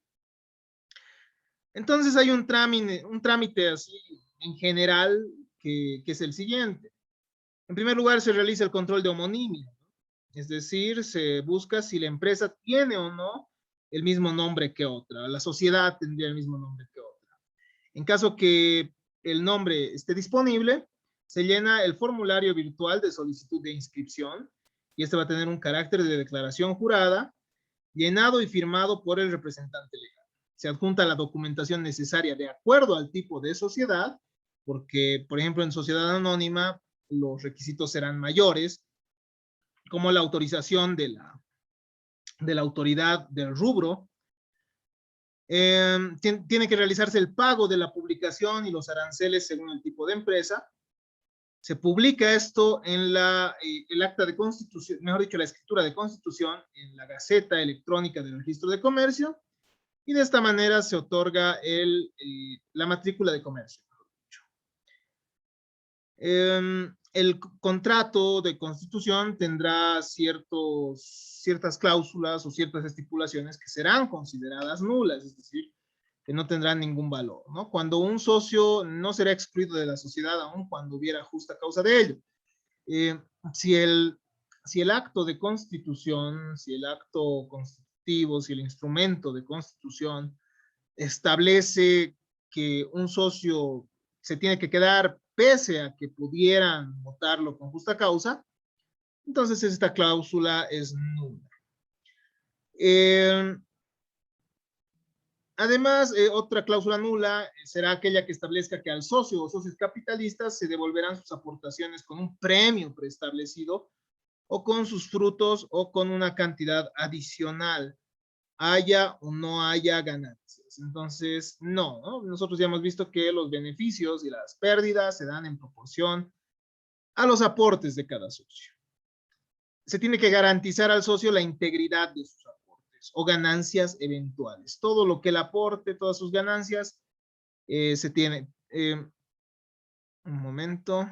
Entonces hay un trámite así en general que es el siguiente. En primer lugar, se realiza el control de homonimia, ¿no? Es decir, se busca si la empresa tiene o no el mismo nombre que otra, la sociedad tendría el mismo nombre que otra. En caso que el nombre esté disponible, se llena el formulario virtual de solicitud de inscripción y este va a tener un carácter de declaración jurada, llenado y firmado por el representante legal. Se adjunta la documentación necesaria de acuerdo al tipo de sociedad, porque, por ejemplo, en sociedad anónima, los requisitos serán mayores, como la autorización de la autoridad del rubro. Tiene que realizarse el pago de la publicación y los aranceles según el tipo de empresa. Se publica esto en el acta de constitución, mejor dicho, la escritura de constitución en la Gaceta Electrónica del Registro de Comercio, y de esta manera se otorga la matrícula de comercio. El contrato de constitución tendrá ciertas cláusulas o ciertas estipulaciones que serán consideradas nulas, es decir, que no tendrán ningún valor, ¿no? Cuando un socio no será excluido de la sociedad, aun cuando hubiera justa causa de ello. Si el acto de constitución, si el acto constitutivo, si el instrumento de constitución establece que un socio se tiene que quedar pese a que pudieran votarlo con justa causa, entonces esta cláusula es nula. Además, otra cláusula nula será aquella que establezca que al socio o socios capitalistas se devolverán sus aportaciones con un premio preestablecido o con sus frutos o con una cantidad adicional, haya o no haya ganancias. Entonces, no. Nosotros ya hemos visto que los beneficios y las pérdidas se dan en proporción a los aportes de cada socio. Se tiene que garantizar al socio la integridad de sus aportes o ganancias eventuales. Todo lo que él aporte, todas sus ganancias, se tiene. Un momento.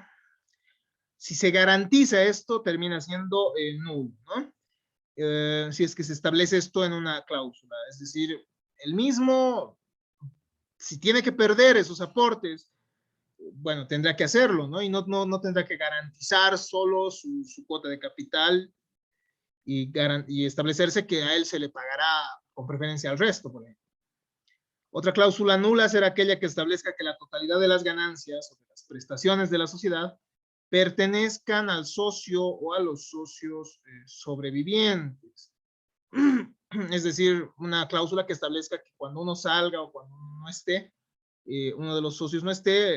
Si se garantiza esto, termina siendo nulo, ¿no? Si es que se establece esto en una cláusula. Es decir, el mismo, si tiene que perder esos aportes, bueno, tendrá que hacerlo, ¿no? Y no tendrá que garantizar solo su cuota de capital y establecerse que a él se le pagará con preferencia al resto, por ejemplo. Otra cláusula nula será aquella que establezca que la totalidad de las ganancias o de las prestaciones de la sociedad pertenezcan al socio o a los socios sobrevivientes. Es decir, una cláusula que establezca que cuando uno salga o cuando uno no esté, uno de los socios no esté,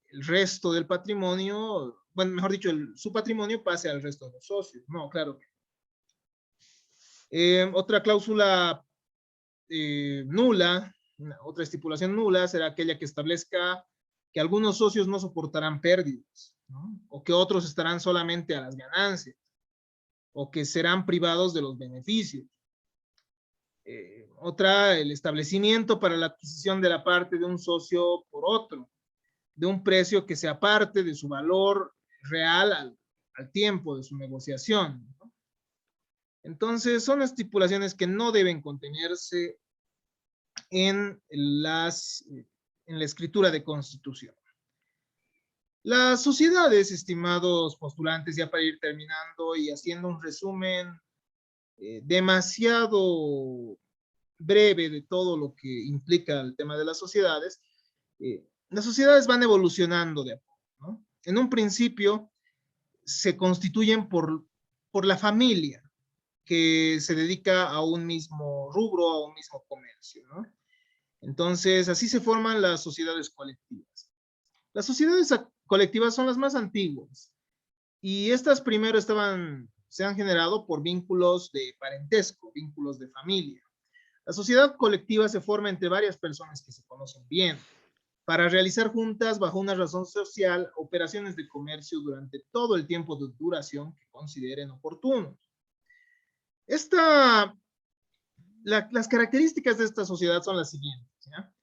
el resto del patrimonio, bueno, mejor dicho, su patrimonio pase al resto de los socios. No, claro. Otra cláusula nula, otra estipulación nula será aquella que establezca que algunos socios no soportarán pérdidas, ¿no? O que otros estarán solamente a las ganancias, o que serán privados de los beneficios. Otra, el establecimiento para la adquisición de la parte de un socio por otro, de un precio que se aparte de su valor real al tiempo de su negociación, ¿no? Entonces, son estipulaciones que no deben contenerse en la escritura de constitución. Las sociedades, estimados postulantes, ya para ir terminando y haciendo un resumen demasiado breve de todo lo que implica el tema de las sociedades van evolucionando de a poco, ¿no? En un principio se constituyen por la familia que se dedica a un mismo rubro, a un mismo comercio, ¿no? Entonces, así se forman las sociedades colectivas. Las sociedades colectivas son las más antiguas y estas primero se han generado por vínculos de parentesco, vínculos de familia. La sociedad colectiva se forma entre varias personas que se conocen bien para realizar juntas, bajo una razón social, operaciones de comercio durante todo el tiempo de duración que consideren oportunos. Las características de esta sociedad son las siguientes, ¿ya?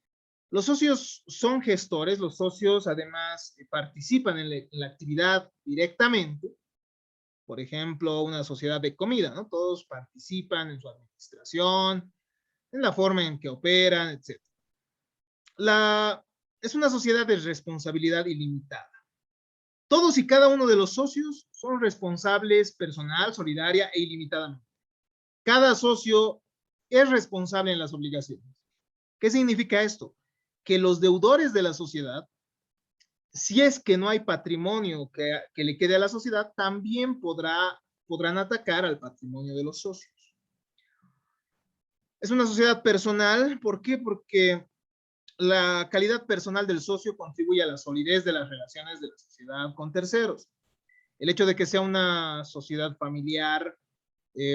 Los socios son gestores, los socios además participan en la actividad directamente. Por ejemplo, una sociedad de comida, ¿no? Todos participan en su administración, en la forma en que operan, etc. Es una sociedad de responsabilidad ilimitada. Todos y cada uno de los socios son responsables personal, solidaria e ilimitadamente. Cada socio es responsable en las obligaciones. ¿Qué significa esto? Que los deudores de la sociedad, si es que no hay patrimonio que le quede a la sociedad, también podrán atacar al patrimonio de los socios. Es una sociedad personal, ¿por qué? Porque la calidad personal del socio contribuye a la solidez de las relaciones de la sociedad con terceros. El hecho de que sea una sociedad familiar,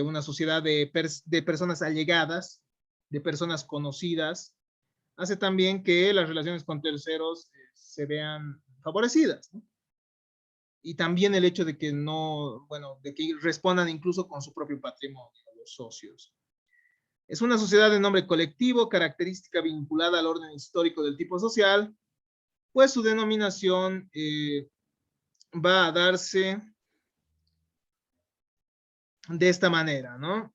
una sociedad de personas allegadas, de personas conocidas, hace también que las relaciones con terceros se vean favorecidas, ¿no? Y también el hecho de que de que respondan incluso con su propio patrimonio, los socios. Es una sociedad de nombre colectivo, característica vinculada al orden histórico del tipo social, pues su denominación va a darse de esta manera, ¿no?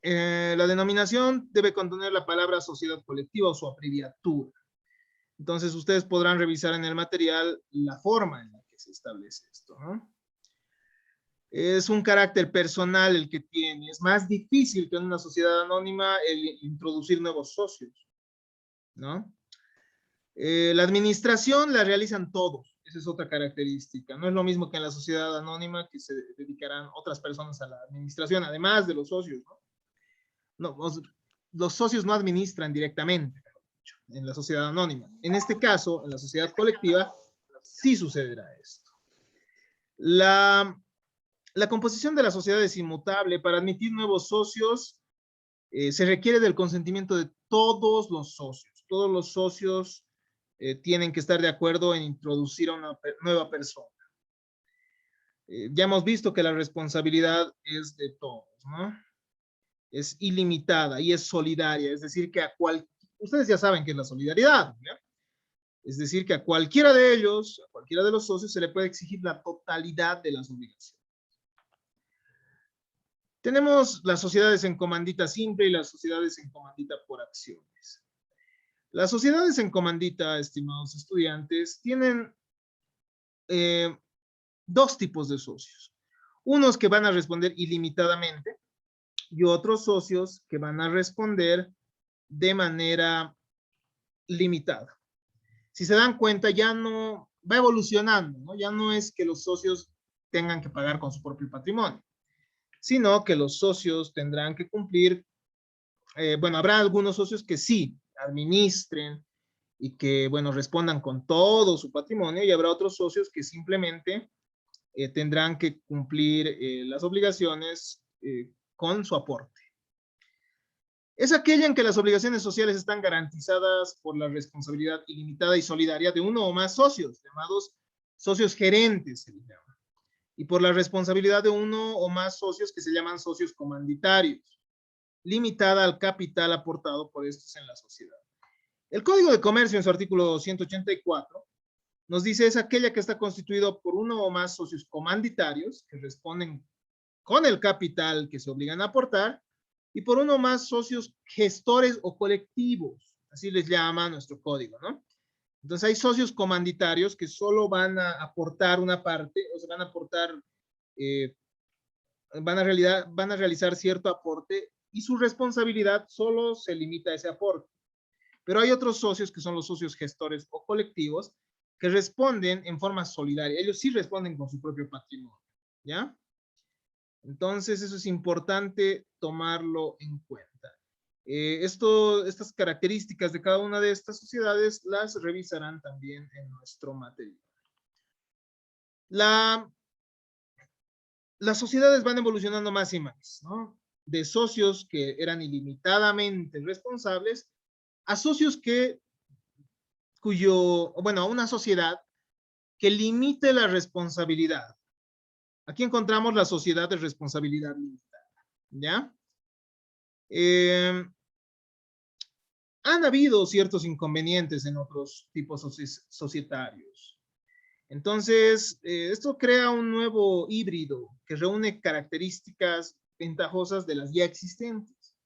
La denominación debe contener la palabra sociedad colectiva o su abreviatura. Entonces, ustedes podrán revisar en el material la forma en la que se establece esto, ¿no? Es un carácter personal el que tiene. Es más difícil que en una sociedad anónima el introducir nuevos socios, ¿no? La administración la realizan todos. Esa es otra característica. No es lo mismo que en la sociedad anónima, que se dedicarán otras personas a la administración, además de los socios, ¿no? No, los socios no administran directamente en la sociedad anónima. En este caso, en la sociedad colectiva, sí sucederá esto. La composición de la sociedad es inmutable. Para admitir nuevos socios, se requiere del consentimiento de todos los socios. Todos los socios tienen que estar de acuerdo en introducir a una nueva persona. Ya hemos visto que la responsabilidad es de todos, ¿no? Es ilimitada y es solidaria, es decir, que ustedes ya saben qué es la solidaridad, ¿ya? Es decir, que a cualquiera de ellos, a cualquiera de los socios, se le puede exigir la totalidad de las obligaciones. Tenemos las sociedades en comandita simple y las sociedades en comandita por acciones. Las sociedades en comandita, estimados estudiantes, tienen dos tipos de socios. Unos que van a responder ilimitadamente y otros socios que van a responder de manera limitada. Si se dan cuenta, ya no va evolucionando, ¿no? Ya no es que los socios tengan que pagar con su propio patrimonio, sino que los socios tendrán que cumplir, bueno, habrá algunos socios que sí administren y que, bueno, respondan con todo su patrimonio, y habrá otros socios que simplemente tendrán que cumplir las obligaciones con su aporte. Es aquella en que las obligaciones sociales están garantizadas por la responsabilidad ilimitada y solidaria de uno o más socios, llamados socios gerentes, se les llama, y por la responsabilidad de uno o más socios que se llaman socios comanditarios, limitada al capital aportado por estos en la sociedad. El Código de Comercio, en su artículo 184, nos dice es aquella que está constituido por uno o más socios comanditarios que responden con el capital que se obligan a aportar, y por uno o más socios gestores o colectivos, así les llama nuestro código, ¿no? Entonces hay socios comanditarios que solo van a aportar una parte, o sea, van a aportar, van a realizar cierto aporte y su responsabilidad solo se limita a ese aporte. Pero hay otros socios que son los socios gestores o colectivos que responden en forma solidaria. Ellos sí responden con su propio patrimonio, ¿ya? Entonces, eso es importante tomarlo en cuenta. Estas características de cada una de estas sociedades las revisarán también en nuestro material. Las sociedades van evolucionando más y más, ¿no? De socios que eran ilimitadamente responsables a socios bueno, a una sociedad que limite la responsabilidad. Aquí encontramos la sociedad de responsabilidad limitada, ¿ya? Han habido ciertos inconvenientes en otros tipos societarios. Entonces, esto crea un nuevo híbrido que reúne características ventajosas de las ya existentes.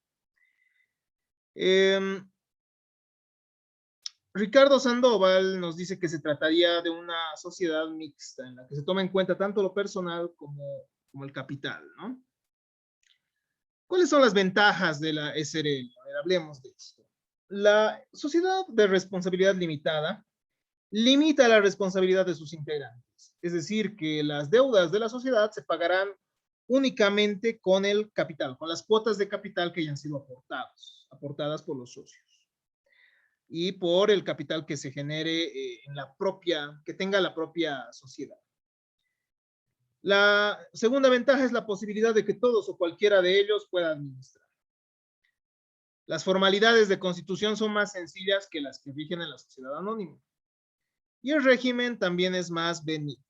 Ricardo Sandoval nos dice que se trataría de una sociedad mixta en la que se toma en cuenta tanto lo personal como el capital, ¿no? ¿Cuáles son las ventajas de la SRL? A ver, hablemos de esto. La sociedad de responsabilidad limitada limita la responsabilidad de sus integrantes. Es decir, que las deudas de la sociedad se pagarán únicamente con el capital, con las cuotas de capital que hayan sido aportadas por los socios. Y por el capital que se genere que tenga la propia sociedad. La segunda ventaja es la posibilidad de que todos o cualquiera de ellos pueda administrar. Las formalidades de constitución son más sencillas que las que rigen en la sociedad anónima. Y el régimen también es más benigno.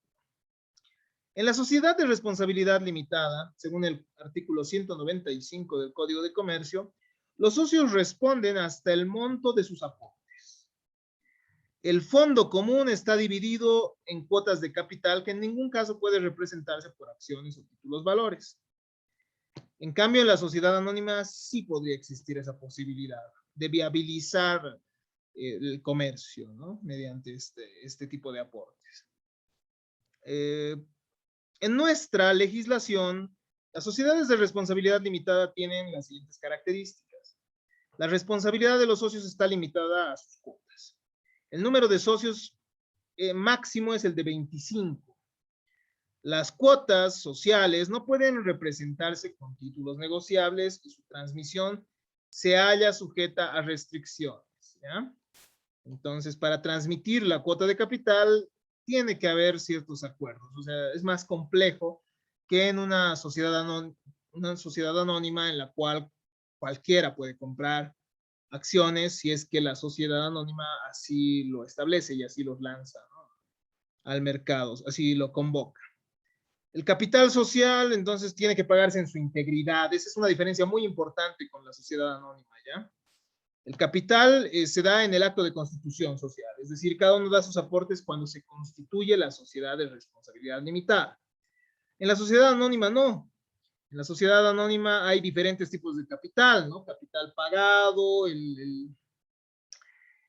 En la sociedad de responsabilidad limitada, según el artículo 195 del Código de Comercio, los socios responden hasta el monto de sus aportes. El fondo común está dividido en cuotas de capital que en ningún caso puede representarse por acciones o títulos valores. En cambio, en la sociedad anónima sí podría existir esa posibilidad de viabilizar el comercio, ¿no? Mediante este tipo de aportes. En nuestra legislación, las sociedades de responsabilidad limitada tienen las siguientes características. La responsabilidad de los socios está limitada a sus cuotas. El número de socios máximo es el de 25. Las cuotas sociales no pueden representarse con títulos negociables y su transmisión se halla sujeta a restricciones, ¿ya? Entonces, para transmitir la cuota de capital, tiene que haber ciertos acuerdos. O sea, es más complejo que en una sociedad anónima en la cual cualquiera puede comprar acciones si es que la sociedad anónima así lo establece y así los lanza, ¿no?, al mercado, así lo convoca. El capital social, entonces, tiene que pagarse en su integridad. Esa es una diferencia muy importante con la sociedad anónima, ¿ya? El capital se da en el acto de constitución social, es decir, cada uno da sus aportes cuando se constituye la sociedad de responsabilidad limitada. En la sociedad anónima no. En la sociedad anónima hay diferentes tipos de capital, ¿no? Capital pagado,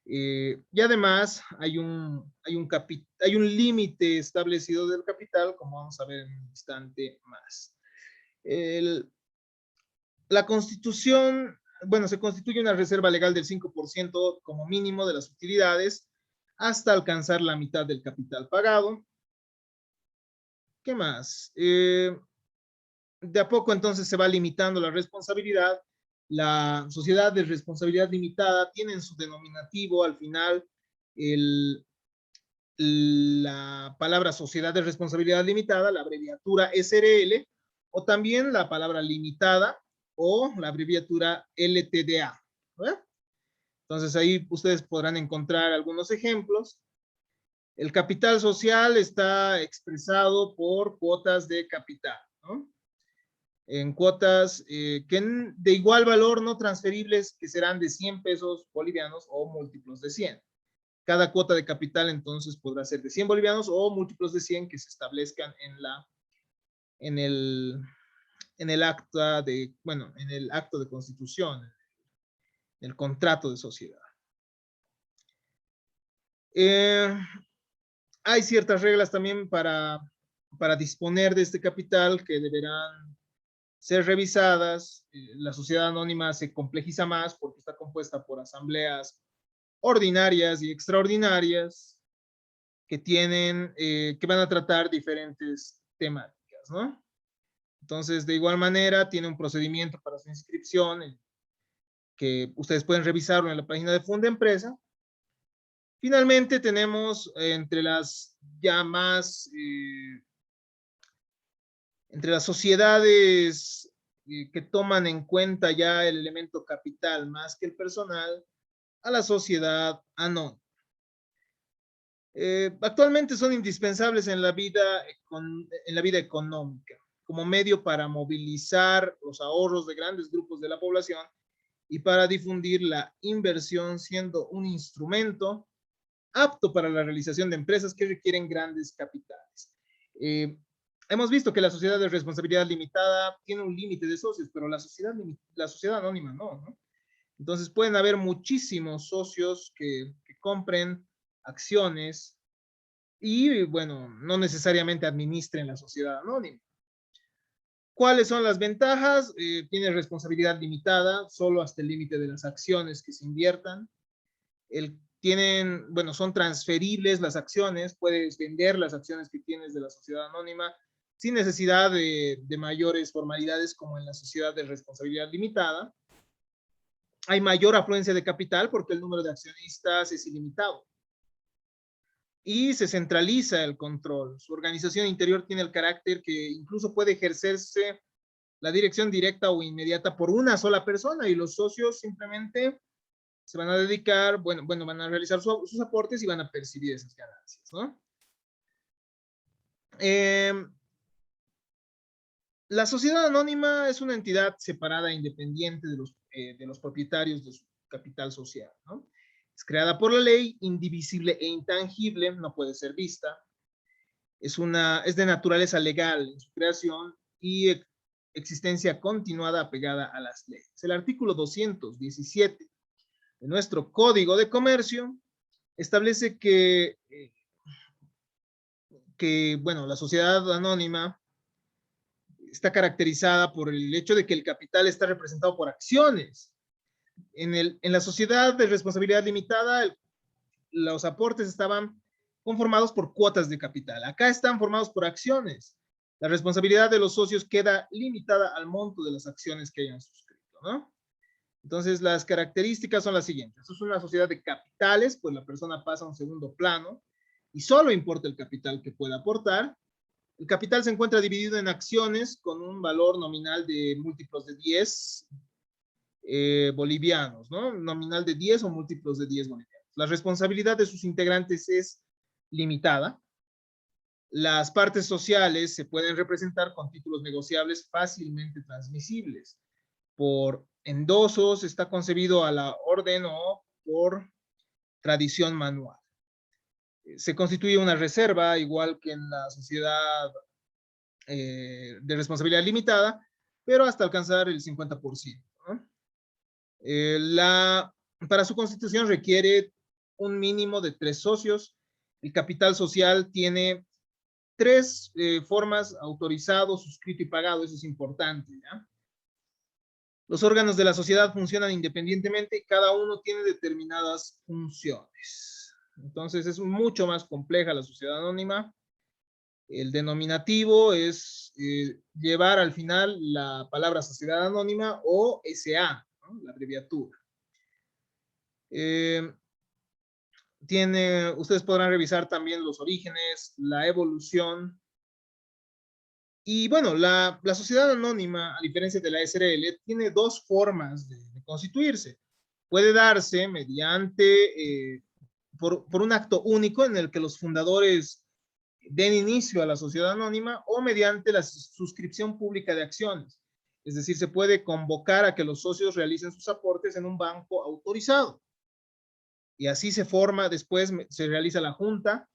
y además hay un límite establecido del capital, como vamos a ver en un instante más. La constitución, bueno, se constituye una reserva legal del 5% como mínimo de las utilidades hasta alcanzar la mitad del capital pagado. ¿Qué más? De a poco entonces se va limitando la responsabilidad. La sociedad de responsabilidad limitada tiene en su denominativo al final la palabra sociedad de responsabilidad limitada, la abreviatura SRL, o también la palabra limitada o la abreviatura LTDA. ¿Eh? Entonces ahí ustedes podrán encontrar algunos ejemplos. El capital social está expresado por cuotas de capital, ¿no? En cuotas de igual valor no transferibles, que serán de 100 pesos bolivianos o múltiplos de 100. Cada cuota de capital entonces podrá ser de 100 bolivianos o múltiplos de 100 que se establezcan en el acta de, bueno, en el acto de constitución, en el contrato de sociedad. Hay ciertas reglas también para disponer de este capital que deberán ser revisadas. La sociedad anónima se complejiza más porque está compuesta por asambleas ordinarias y extraordinarias que que van a tratar diferentes temáticas, ¿no? Entonces, de igual manera, tiene un procedimiento para su inscripción que ustedes pueden revisarlo en la página de Fundempresa. Finalmente, tenemos entre las entre las sociedades que toman en cuenta ya el elemento capital más que el personal, a la sociedad anónima. Actualmente son indispensables en la vida económica, como medio para movilizar los ahorros de grandes grupos de la población y para difundir la inversión, siendo un instrumento apto para la realización de empresas que requieren grandes capitales. Hemos visto que la sociedad de responsabilidad limitada tiene un límite de socios, pero la sociedad anónima no, ¿no? Entonces pueden haber muchísimos socios que compren acciones y, bueno, no necesariamente administren la sociedad anónima. ¿Cuáles son las ventajas? Tiene responsabilidad limitada, solo hasta el límite de las acciones que se inviertan. Bueno, son transferibles las acciones, puedes vender las acciones que tienes de la sociedad anónima sin necesidad de mayores formalidades como en la sociedad de responsabilidad limitada. Hay mayor afluencia de capital porque el número de accionistas es ilimitado. Y se centraliza el control. Su organización interior tiene el carácter que incluso puede ejercerse la dirección directa o inmediata por una sola persona y los socios simplemente se van a dedicar, bueno, van a realizar sus aportes y van a percibir esas ganancias, ¿no? La sociedad anónima es una entidad separada e independiente de los propietarios de su capital social, ¿no? Es creada por la ley, indivisible e intangible, no puede ser vista. Es de naturaleza legal en su creación y existencia continuada apegada a las leyes. El artículo 217 de nuestro Código de Comercio establece bueno, la sociedad anónima está caracterizada por el hecho de que el capital está representado por acciones. En la sociedad de responsabilidad limitada, los aportes estaban conformados por cuotas de capital. Acá están formados por acciones. La responsabilidad de los socios queda limitada al monto de las acciones que hayan suscrito, ¿no? Entonces, las características son las siguientes. Esto es una sociedad de capitales, pues la persona pasa a un segundo plano y solo importa el capital que pueda aportar. El capital se encuentra dividido en acciones con un valor nominal de múltiplos de 10 bolivianos, ¿no? Nominal de 10 o múltiplos de 10 bolivianos. La responsabilidad de sus integrantes es limitada. Las partes sociales se pueden representar con títulos negociables fácilmente transmisibles. Por endosos, está concebido a la orden o por tradición manual. Se constituye una reserva, igual que en la sociedad de responsabilidad limitada, pero hasta alcanzar el 50%, ¿no? Para su constitución requiere un mínimo de 3 socios. El capital social tiene 3 formas: autorizado, suscrito y pagado. Eso es importante, ¿ya? Los órganos de la sociedad funcionan independientemente y cada uno tiene determinadas funciones. Entonces es mucho más compleja la sociedad anónima. El denominativo es llevar al final la palabra sociedad anónima o SA, ¿no? La abreviatura. Ustedes podrán revisar también los orígenes, la evolución. Y bueno, la sociedad anónima, a diferencia de la SRL, tiene 2 formas de constituirse. Puede darse mediante, por un acto único en el que los fundadores den inicio a la sociedad anónima, o mediante la suscripción pública de acciones. Es decir, se puede convocar a que los socios realicen sus aportes en un banco autorizado. Y así se forma, después se realiza la junta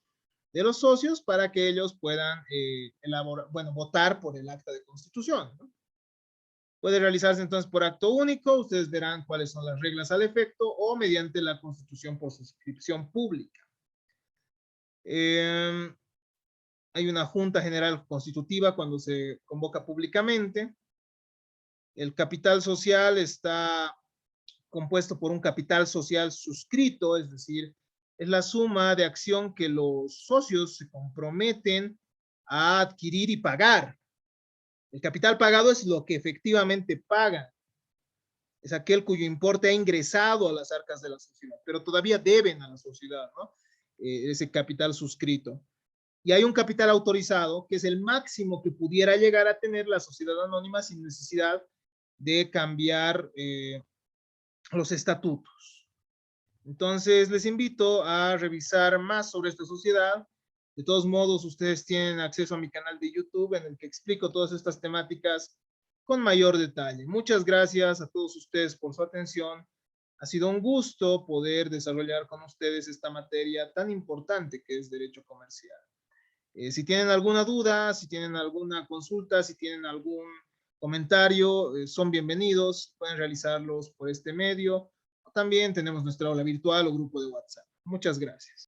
de los socios para que ellos puedan votar por el acta de constitución, ¿no? Puede realizarse entonces por acto único, ustedes verán cuáles son las reglas al efecto, o mediante la constitución por suscripción pública. Hay una junta general constitutiva cuando se convoca públicamente. El capital social está compuesto por un capital social suscrito, es decir, es la suma de acción que los socios se comprometen a adquirir y pagar. El capital pagado es lo que efectivamente pagan. Es aquel cuyo importe ha ingresado a las arcas de la sociedad, pero todavía deben a la sociedad, ¿no? Ese capital suscrito. Y hay un capital autorizado, que es el máximo que pudiera llegar a tener la sociedad anónima sin necesidad de cambiar los estatutos. Entonces, les invito a revisar más sobre esta sociedad. De todos modos, ustedes tienen acceso a mi canal de YouTube en el que explico todas estas temáticas con mayor detalle. Muchas gracias a todos ustedes por su atención. Ha sido un gusto poder desarrollar con ustedes esta materia tan importante que es derecho comercial. Si tienen alguna duda, si tienen alguna consulta, si tienen algún comentario, son bienvenidos. Pueden realizarlos por este medio. También tenemos nuestra aula virtual o grupo de WhatsApp. Muchas gracias.